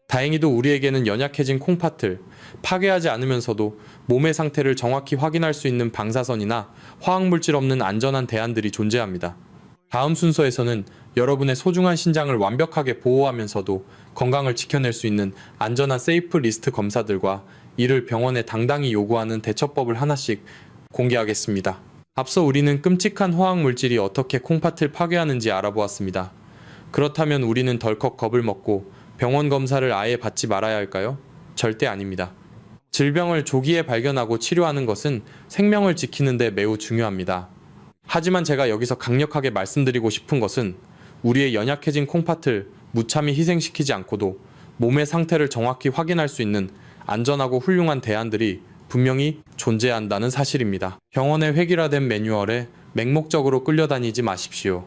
다행히도 우리에게는 연약해진 콩팥을 파괴하지 않으면서도 몸의 상태를 정확히 확인할 수 있는 방사선이나 화학물질 없는 안전한 대안들이 존재합니다. 다음 순서에서는 여러분의 소중한 신장을 완벽하게 보호하면서도 건강을 지켜낼 수 있는 안전한 세이프 리스트 검사들과 이를 병원에 당당히 요구하는 대처법을 하나씩 공개하겠습니다. 앞서 우리는 끔찍한 화학물질이 어떻게 콩팥을 파괴하는지 알아보았습니다. 그렇다면 우리는 덜컥 겁을 먹고 병원 검사를 아예 받지 말아야 할까요? 절대 아닙니다. 질병을 조기에 발견하고 치료하는 것은 생명을 지키는 데 매우 중요합니다. 하지만 제가 여기서 강력하게 말씀드리고 싶은 것은 우리의 연약해진 콩팥을 무참히 희생시키지 않고도 몸의 상태를 정확히 확인할 수 있는 안전하고 훌륭한 대안들이 분명히 존재한다는 사실입니다. 병원의 획일화된 매뉴얼에 맹목적으로 끌려다니지 마십시오.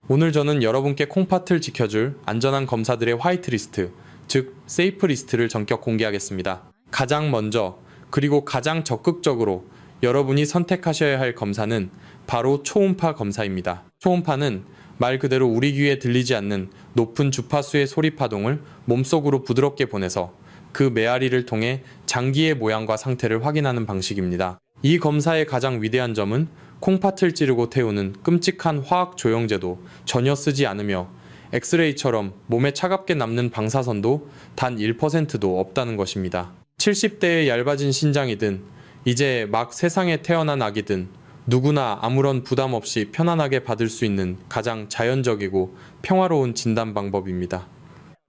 오늘 저는 여러분께 콩팥을 지켜줄 안전한 검사들의 화이트리스트, 즉 세이프 리스트를 전격 공개하겠습니다. 가장 먼저 그리고 가장 적극적으로 여러분이 선택하셔야 할 검사는 바로 초음파 검사입니다. 초음파는 말 그대로 우리 귀에 들리지 않는 높은 주파수의 소리 파동을 몸속으로 부드럽게 보내서 그 메아리를 통해 장기의 모양과 상태를 확인하는 방식입니다. 이 검사의 가장 위대한 점은 콩팥을 찌르고 태우는 끔찍한 화학 조영제도 전혀 쓰지 않으며 엑스레이처럼 몸에 차갑게 남는 방사선도 단 1%도 없다는 것입니다. 70대의 얇아진 신장이든 이제 막 세상에 태어난 아기든 누구나 아무런 부담 없이 편안하게 받을 수 있는 가장 자연적이고 평화로운 진단 방법입니다.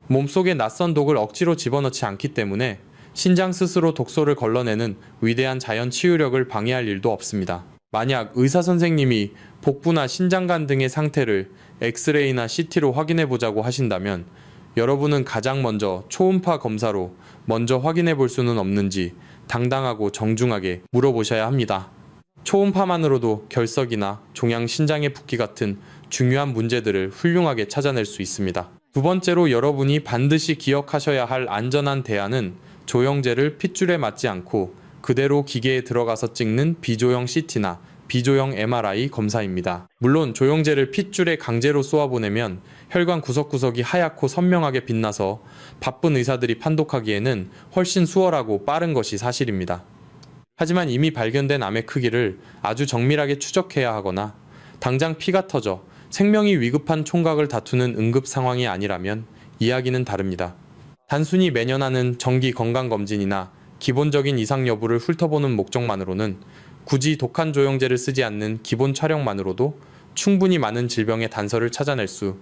몸속에 낯선 독을 억지로 집어넣지 않기 때문에 신장 스스로 독소를 걸러내는 위대한 자연 치유력을 방해할 일도 없습니다. 만약 의사 선생님이 복부나 신장관 등의 상태를 엑스레이나 CT로 확인해 보자고 하신다면 여러분은 가장 먼저 초음파 검사로 먼저 확인해 볼 수는 없는지 당당하고 정중하게 물어보셔야 합니다. 초음파만으로도 결석이나 종양 신장의 붓기 같은 중요한 문제들을 훌륭하게 찾아낼 수 있습니다. 두 번째로 여러분이 반드시 기억하셔야 할 안전한 대안은 조영제를 핏줄에 맞지 않고 그대로 기계에 들어가서 찍는 비조형 CT나 비조형 MRI 검사입니다. 물론 조영제를 핏줄에 강제로 쏘아보내면 혈관 구석구석이 하얗고 선명하게 빛나서 바쁜 의사들이 판독하기에는 훨씬 수월하고 빠른 것이 사실입니다. 하지만 이미 발견된 암의 크기를 아주 정밀하게 추적해야 하거나 당장 피가 터져 생명이 위급한 총각을 다투는 응급 상황이 아니라면 이야기는 다릅니다. 단순히 매년 하는 정기 건강검진이나 기본적인 이상 여부를 훑어보는 목적만으로는 굳이 독한 조영제를 쓰지 않는 기본 촬영만으로도 충분히 많은 질병의 단서를 찾아낼 수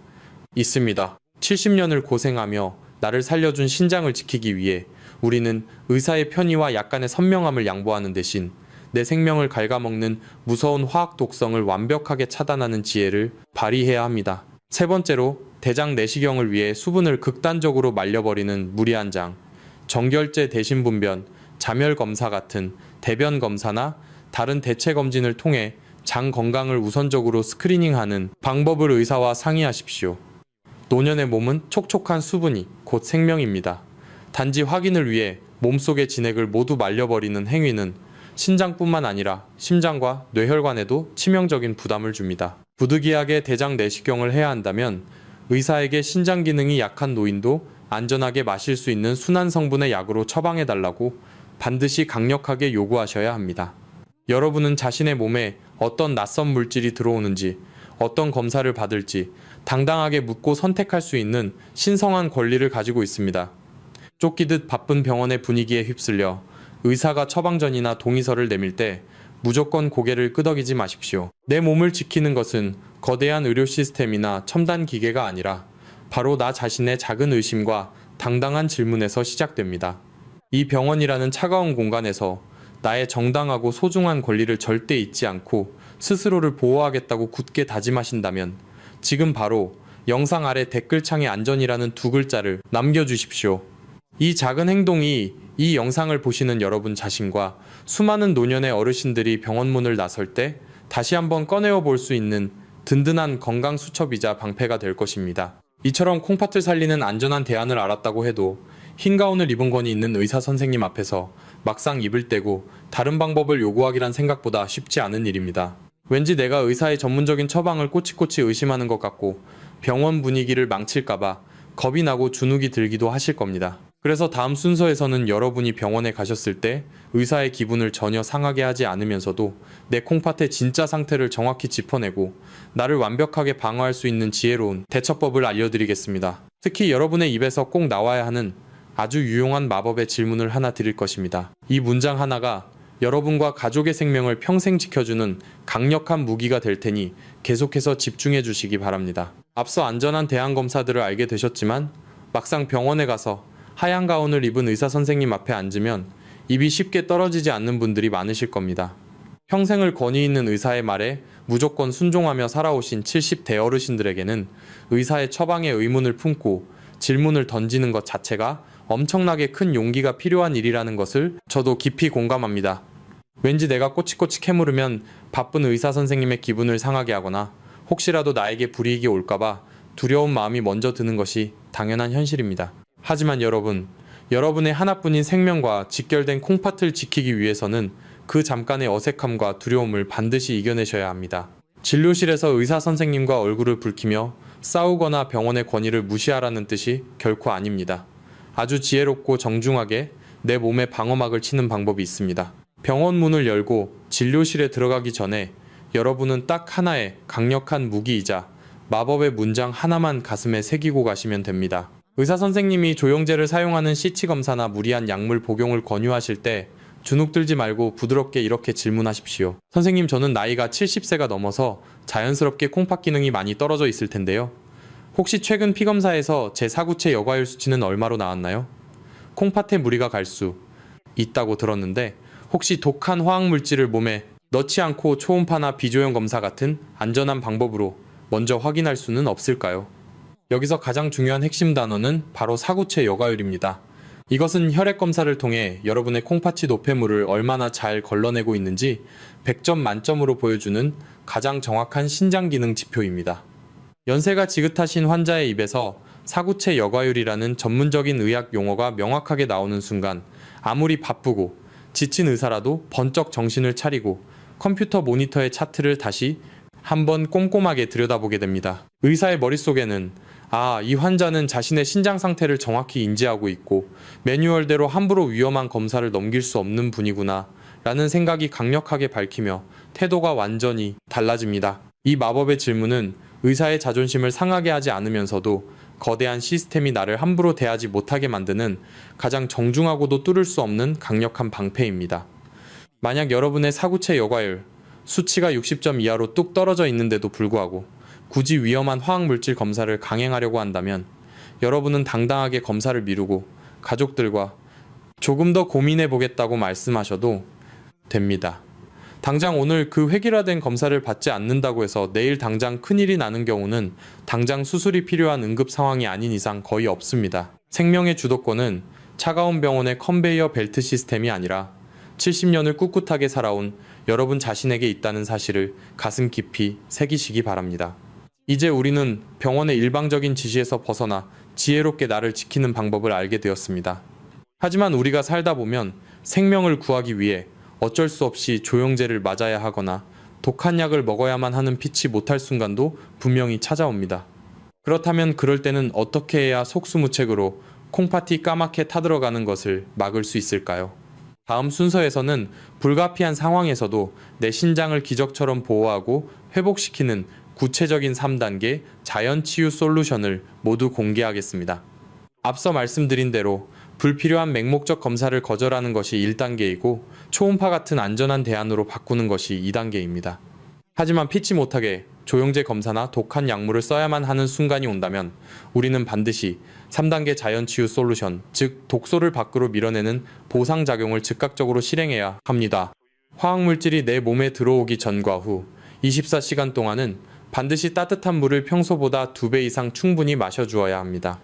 있습니다. 70년을 고생하며 나를 살려준 신장을 지키기 위해 우리는 의사의 편의와 약간의 선명함을 양보하는 대신 내 생명을 갉아먹는 무서운 화학 독성을 완벽하게 차단하는 지혜를 발휘해야 합니다. 세 번째로 대장 내시경을 위해 수분을 극단적으로 말려버리는 무리한 장, 정결제 대신 분변, 자멸 검사 같은 대변 검사나 다른 대체 검진을 통해 장 건강을 우선적으로 스크리닝하는 방법을 의사와 상의하십시오. 노년의 몸은 촉촉한 수분이 곧 생명입니다. 단지 확인을 위해 몸속의 진액을 모두 말려버리는 행위는 신장뿐만 아니라 심장과 뇌혈관에도 치명적인 부담을 줍니다. 부득이하게 대장 내시경을 해야 한다면 의사에게 신장 기능이 약한 노인도 안전하게 마실 수 있는 순한 성분의 약으로 처방해달라고 반드시 강력하게 요구하셔야 합니다. 여러분은 자신의 몸에 어떤 낯선 물질이 들어오는지, 어떤 검사를 받을지 당당하게 묻고 선택할 수 있는 신성한 권리를 가지고 있습니다. 쫓기듯 바쁜 병원의 분위기에 휩쓸려 의사가 처방전이나 동의서를 내밀 때 무조건 고개를 끄덕이지 마십시오. 내 몸을 지키는 것은 거대한 의료 시스템이나 첨단 기계가 아니라 바로 나 자신의 작은 의심과 당당한 질문에서 시작됩니다. 이 병원이라는 차가운 공간에서 나의 정당하고 소중한 권리를 절대 잊지 않고 스스로를 보호하겠다고 굳게 다짐하신다면 지금 바로 영상 아래 댓글창에 안전이라는 두 글자를 남겨주십시오. 이 작은 행동이 이 영상을 보시는 여러분 자신과 수많은 노년의 어르신들이 병원문을 나설 때 다시 한번 꺼내어 볼 수 있는 든든한 건강 수첩이자 방패가 될 것입니다. 이처럼 콩팥을 살리는 안전한 대안을 알았다고 해도 흰 가운을 입은 권위 있는 의사 선생님 앞에서 막상 입을 떼고 다른 방법을 요구하기란 생각보다 쉽지 않은 일입니다. 왠지 내가 의사의 전문적인 처방을 꼬치꼬치 의심하는 것 같고 병원 분위기를 망칠까봐 겁이 나고 주눅이 들기도 하실 겁니다. 그래서 다음 순서에서는 여러분이 병원에 가셨을 때 의사의 기분을 전혀 상하게 하지 않으면서도 내 콩팥의 진짜 상태를 정확히 짚어내고 나를 완벽하게 방어할 수 있는 지혜로운 대처법을 알려드리겠습니다. 특히 여러분의 입에서 꼭 나와야 하는 아주 유용한 마법의 질문을 하나 드릴 것입니다. 이 문장 하나가 여러분과 가족의 생명을 평생 지켜주는 강력한 무기가 될 테니 계속해서 집중해 주시기 바랍니다. 앞서 안전한 대안 검사들을 알게 되셨지만 막상 병원에 가서 하얀 가운을 입은 의사 선생님 앞에 앉으면 입이 쉽게 떨어지지 않는 분들이 많으실 겁니다. 평생을 권위 있는 의사의 말에 무조건 순종하며 살아오신 70대 어르신들에게는 의사의 처방에 의문을 품고 질문을 던지는 것 자체가 엄청나게 큰 용기가 필요한 일이라는 것을 저도 깊이 공감합니다. 왠지 내가 꼬치꼬치 캐물으면 바쁜 의사 선생님의 기분을 상하게 하거나 혹시라도 나에게 불이익이 올까봐 두려운 마음이 먼저 드는 것이 당연한 현실입니다. 하지만 여러분의 하나뿐인 생명과 직결된 콩팥을 지키기 위해서는 그 잠깐의 어색함과 두려움을 반드시 이겨내셔야 합니다. 진료실에서 의사 선생님과 얼굴을 붉히며 싸우거나 병원의 권위를 무시하라는 뜻이 결코 아닙니다. 아주 지혜롭고 정중하게 내 몸에 방어막을 치는 방법이 있습니다. 병원 문을 열고 진료실에 들어가기 전에 여러분은 딱 하나의 강력한 무기이자 마법의 문장 하나만 가슴에 새기고 가시면 됩니다. 의사 선생님이 조영제를 사용하는 CT 검사나 무리한 약물 복용을 권유하실 때 주눅 들지 말고 부드럽게 이렇게 질문하십시오. 선생님, 저는 나이가 70세가 넘어서 자연스럽게 콩팥 기능이 많이 떨어져 있을 텐데요. 혹시 최근 피검사에서 제 사구체 여과율 수치는 얼마로 나왔나요? 콩팥에 무리가 갈 수 있다고 들었는데 혹시 독한 화학물질을 몸에 넣지 않고 초음파나 비조형 검사 같은 안전한 방법으로 먼저 확인할 수는 없을까요? 여기서 가장 중요한 핵심 단어는 바로 사구체 여과율입니다. 이것은 혈액 검사를 통해 여러분의 콩팥이 노폐물을 얼마나 잘 걸러내고 있는지 100점 만점으로 보여주는 가장 정확한 신장 기능 지표입니다. 연세가 지긋하신 환자의 입에서 사구체 여과율이라는 전문적인 의학 용어가 명확하게 나오는 순간 아무리 바쁘고 지친 의사라도 번쩍 정신을 차리고 컴퓨터 모니터의 차트를 다시 한번 꼼꼼하게 들여다보게 됩니다. 의사의 머릿속에는 이 환자는 자신의 신장 상태를 정확히 인지하고 있고 매뉴얼대로 함부로 위험한 검사를 넘길 수 없는 분이구나 라는 생각이 강력하게 밝히며 태도가 완전히 달라집니다. 이 마법의 질문은 의사의 자존심을 상하게 하지 않으면서도 거대한 시스템이 나를 함부로 대하지 못하게 만드는 가장 정중하고도 뚫을 수 없는 강력한 방패입니다. 만약 여러분의 사구체 여과율 수치가 60점 이하로 뚝 떨어져 있는데도 불구하고 굳이 위험한 화학물질 검사를 강행하려고 한다면 여러분은 당당하게 검사를 미루고 가족들과 조금 더 고민해 보겠다고 말씀하셔도 됩니다. 당장 오늘 그 획일화된 검사를 받지 않는다고 해서 내일 당장 큰일이 나는 경우는 당장 수술이 필요한 응급 상황이 아닌 이상 거의 없습니다. 생명의 주도권은 차가운 병원의 컨베이어 벨트 시스템이 아니라 70년을 꿋꿋하게 살아온 여러분 자신에게 있다는 사실을 가슴 깊이 새기시기 바랍니다. 이제 우리는 병원의 일방적인 지시에서 벗어나 지혜롭게 나를 지키는 방법을 알게 되었습니다. 하지만 우리가 살다 보면 생명을 구하기 위해 어쩔 수 없이 조영제를 맞아야 하거나 독한 약을 먹어야만 하는 피치 못할 순간도 분명히 찾아옵니다. 그렇다면 그럴 때는 어떻게 해야 속수무책으로 콩팥이 까맣게 타들어가는 것을 막을 수 있을까요? 다음 순서에서는 불가피한 상황에서도 내 신장을 기적처럼 보호하고 회복시키는 구체적인 3단계 자연치유 솔루션을 모두 공개하겠습니다. 앞서 말씀드린 대로 불필요한 맹목적 검사를 거절하는 것이 1단계이고 초음파 같은 안전한 대안으로 바꾸는 것이 2단계입니다. 하지만 피치 못하게 조영제 검사나 독한 약물을 써야만 하는 순간이 온다면 우리는 반드시 3단계 자연치유 솔루션, 즉 독소를 밖으로 밀어내는 보상작용을 즉각적으로 실행해야 합니다. 화학물질이 내 몸에 들어오기 전과 후 24시간 동안은 반드시 따뜻한 물을 평소보다 2배 이상 충분히 마셔주어야 합니다.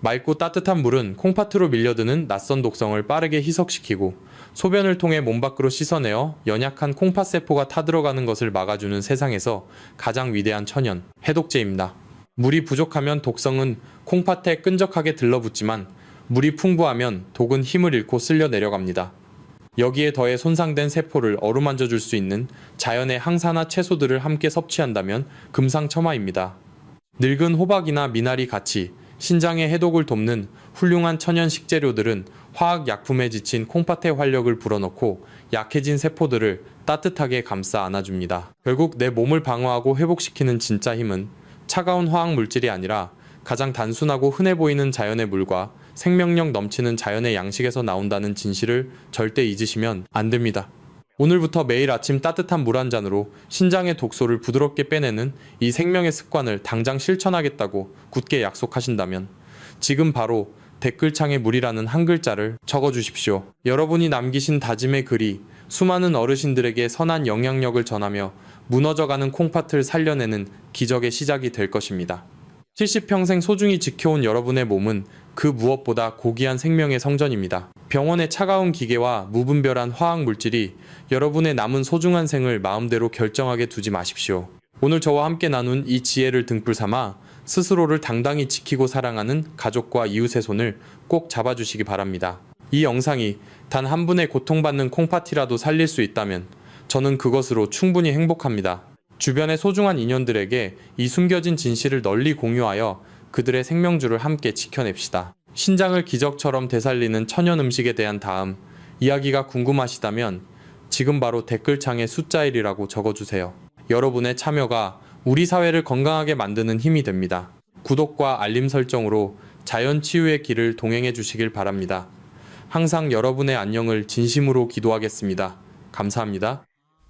맑고 따뜻한 물은 콩팥으로 밀려드는 낯선 독성을 빠르게 희석시키고 소변을 통해 몸 밖으로 씻어내어 연약한 콩팥세포가 타들어가는 것을 막아주는 세상에서 가장 위대한 천연 해독제입니다. 물이 부족하면 독성은 콩팥에 끈적하게 들러붙지만 물이 풍부하면 독은 힘을 잃고 쓸려 내려갑니다. 여기에 더해 손상된 세포를 어루만져 줄 수 있는 자연의 항산화 채소들을 함께 섭취한다면 금상첨화입니다. 늙은 호박이나 미나리 같이 신장의 해독을 돕는 훌륭한 천연 식재료들은 화학약품에 지친 콩팥의 활력을 불어넣고 약해진 세포들을 따뜻하게 감싸 안아줍니다. 결국 내 몸을 방어하고 회복시키는 진짜 힘은 차가운 화학물질이 아니라 가장 단순하고 흔해 보이는 자연의 물과 생명력 넘치는 자연의 양식에서 나온다는 진실을 절대 잊으시면 안 됩니다. 오늘부터 매일 아침 따뜻한 물 한 잔으로 신장의 독소를 부드럽게 빼내는 이 생명의 습관을 당장 실천하겠다고 굳게 약속하신다면 지금 바로 댓글창에 물이라는 한 글자를 적어주십시오. 여러분이 남기신 다짐의 글이 수많은 어르신들에게 선한 영향력을 전하며 무너져가는 콩팥을 살려내는 기적의 시작이 될 것입니다. 70평생 소중히 지켜온 여러분의 몸은 그 무엇보다 고귀한 생명의 성전입니다. 병원의 차가운 기계와 무분별한 화학물질이 여러분의 남은 소중한 생을 마음대로 결정하게 두지 마십시오. 오늘 저와 함께 나눈 이 지혜를 등불 삼아 스스로를 당당히 지키고 사랑하는 가족과 이웃의 손을 꼭 잡아주시기 바랍니다. 이 영상이 단 한 분의 고통받는 콩팥이라도 살릴 수 있다면 저는 그것으로 충분히 행복합니다. 주변의 소중한 인연들에게 이 숨겨진 진실을 널리 공유하여 그들의 생명줄을 함께 지켜냅시다. 신장을 기적처럼 되살리는 천연 음식에 대한 다음 이야기가 궁금하시다면 지금 바로 댓글창에 숫자 1이라고 적어주세요. 여러분의 참여가 우리 사회를 건강하게 만드는 힘이 됩니다. 구독과 알림 설정으로 자연 치유의 길을 동행해 주시길 바랍니다. 항상 여러분의 안녕을 진심으로 기도하겠습니다. 감사합니다.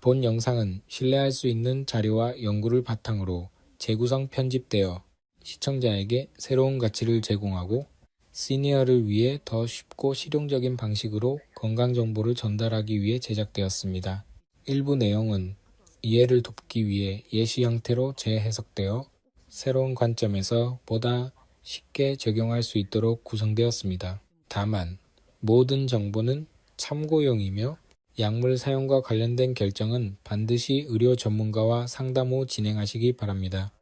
본 영상은 신뢰할 수 있는 자료와 연구를 바탕으로 재구성 편집되어 시청자에게 새로운 가치를 제공하고 시니어를 위해 더 쉽고 실용적인 방식으로 건강 정보를 전달하기 위해 제작되었습니다. 일부 내용은 이해를 돕기 위해 예시 형태로 재해석되어 새로운 관점에서 보다 쉽게 적용할 수 있도록 구성되었습니다. 다만 모든 정보는 참고용이며 약물 사용과 관련된 결정은 반드시 의료 전문가와 상담 후 진행하시기 바랍니다.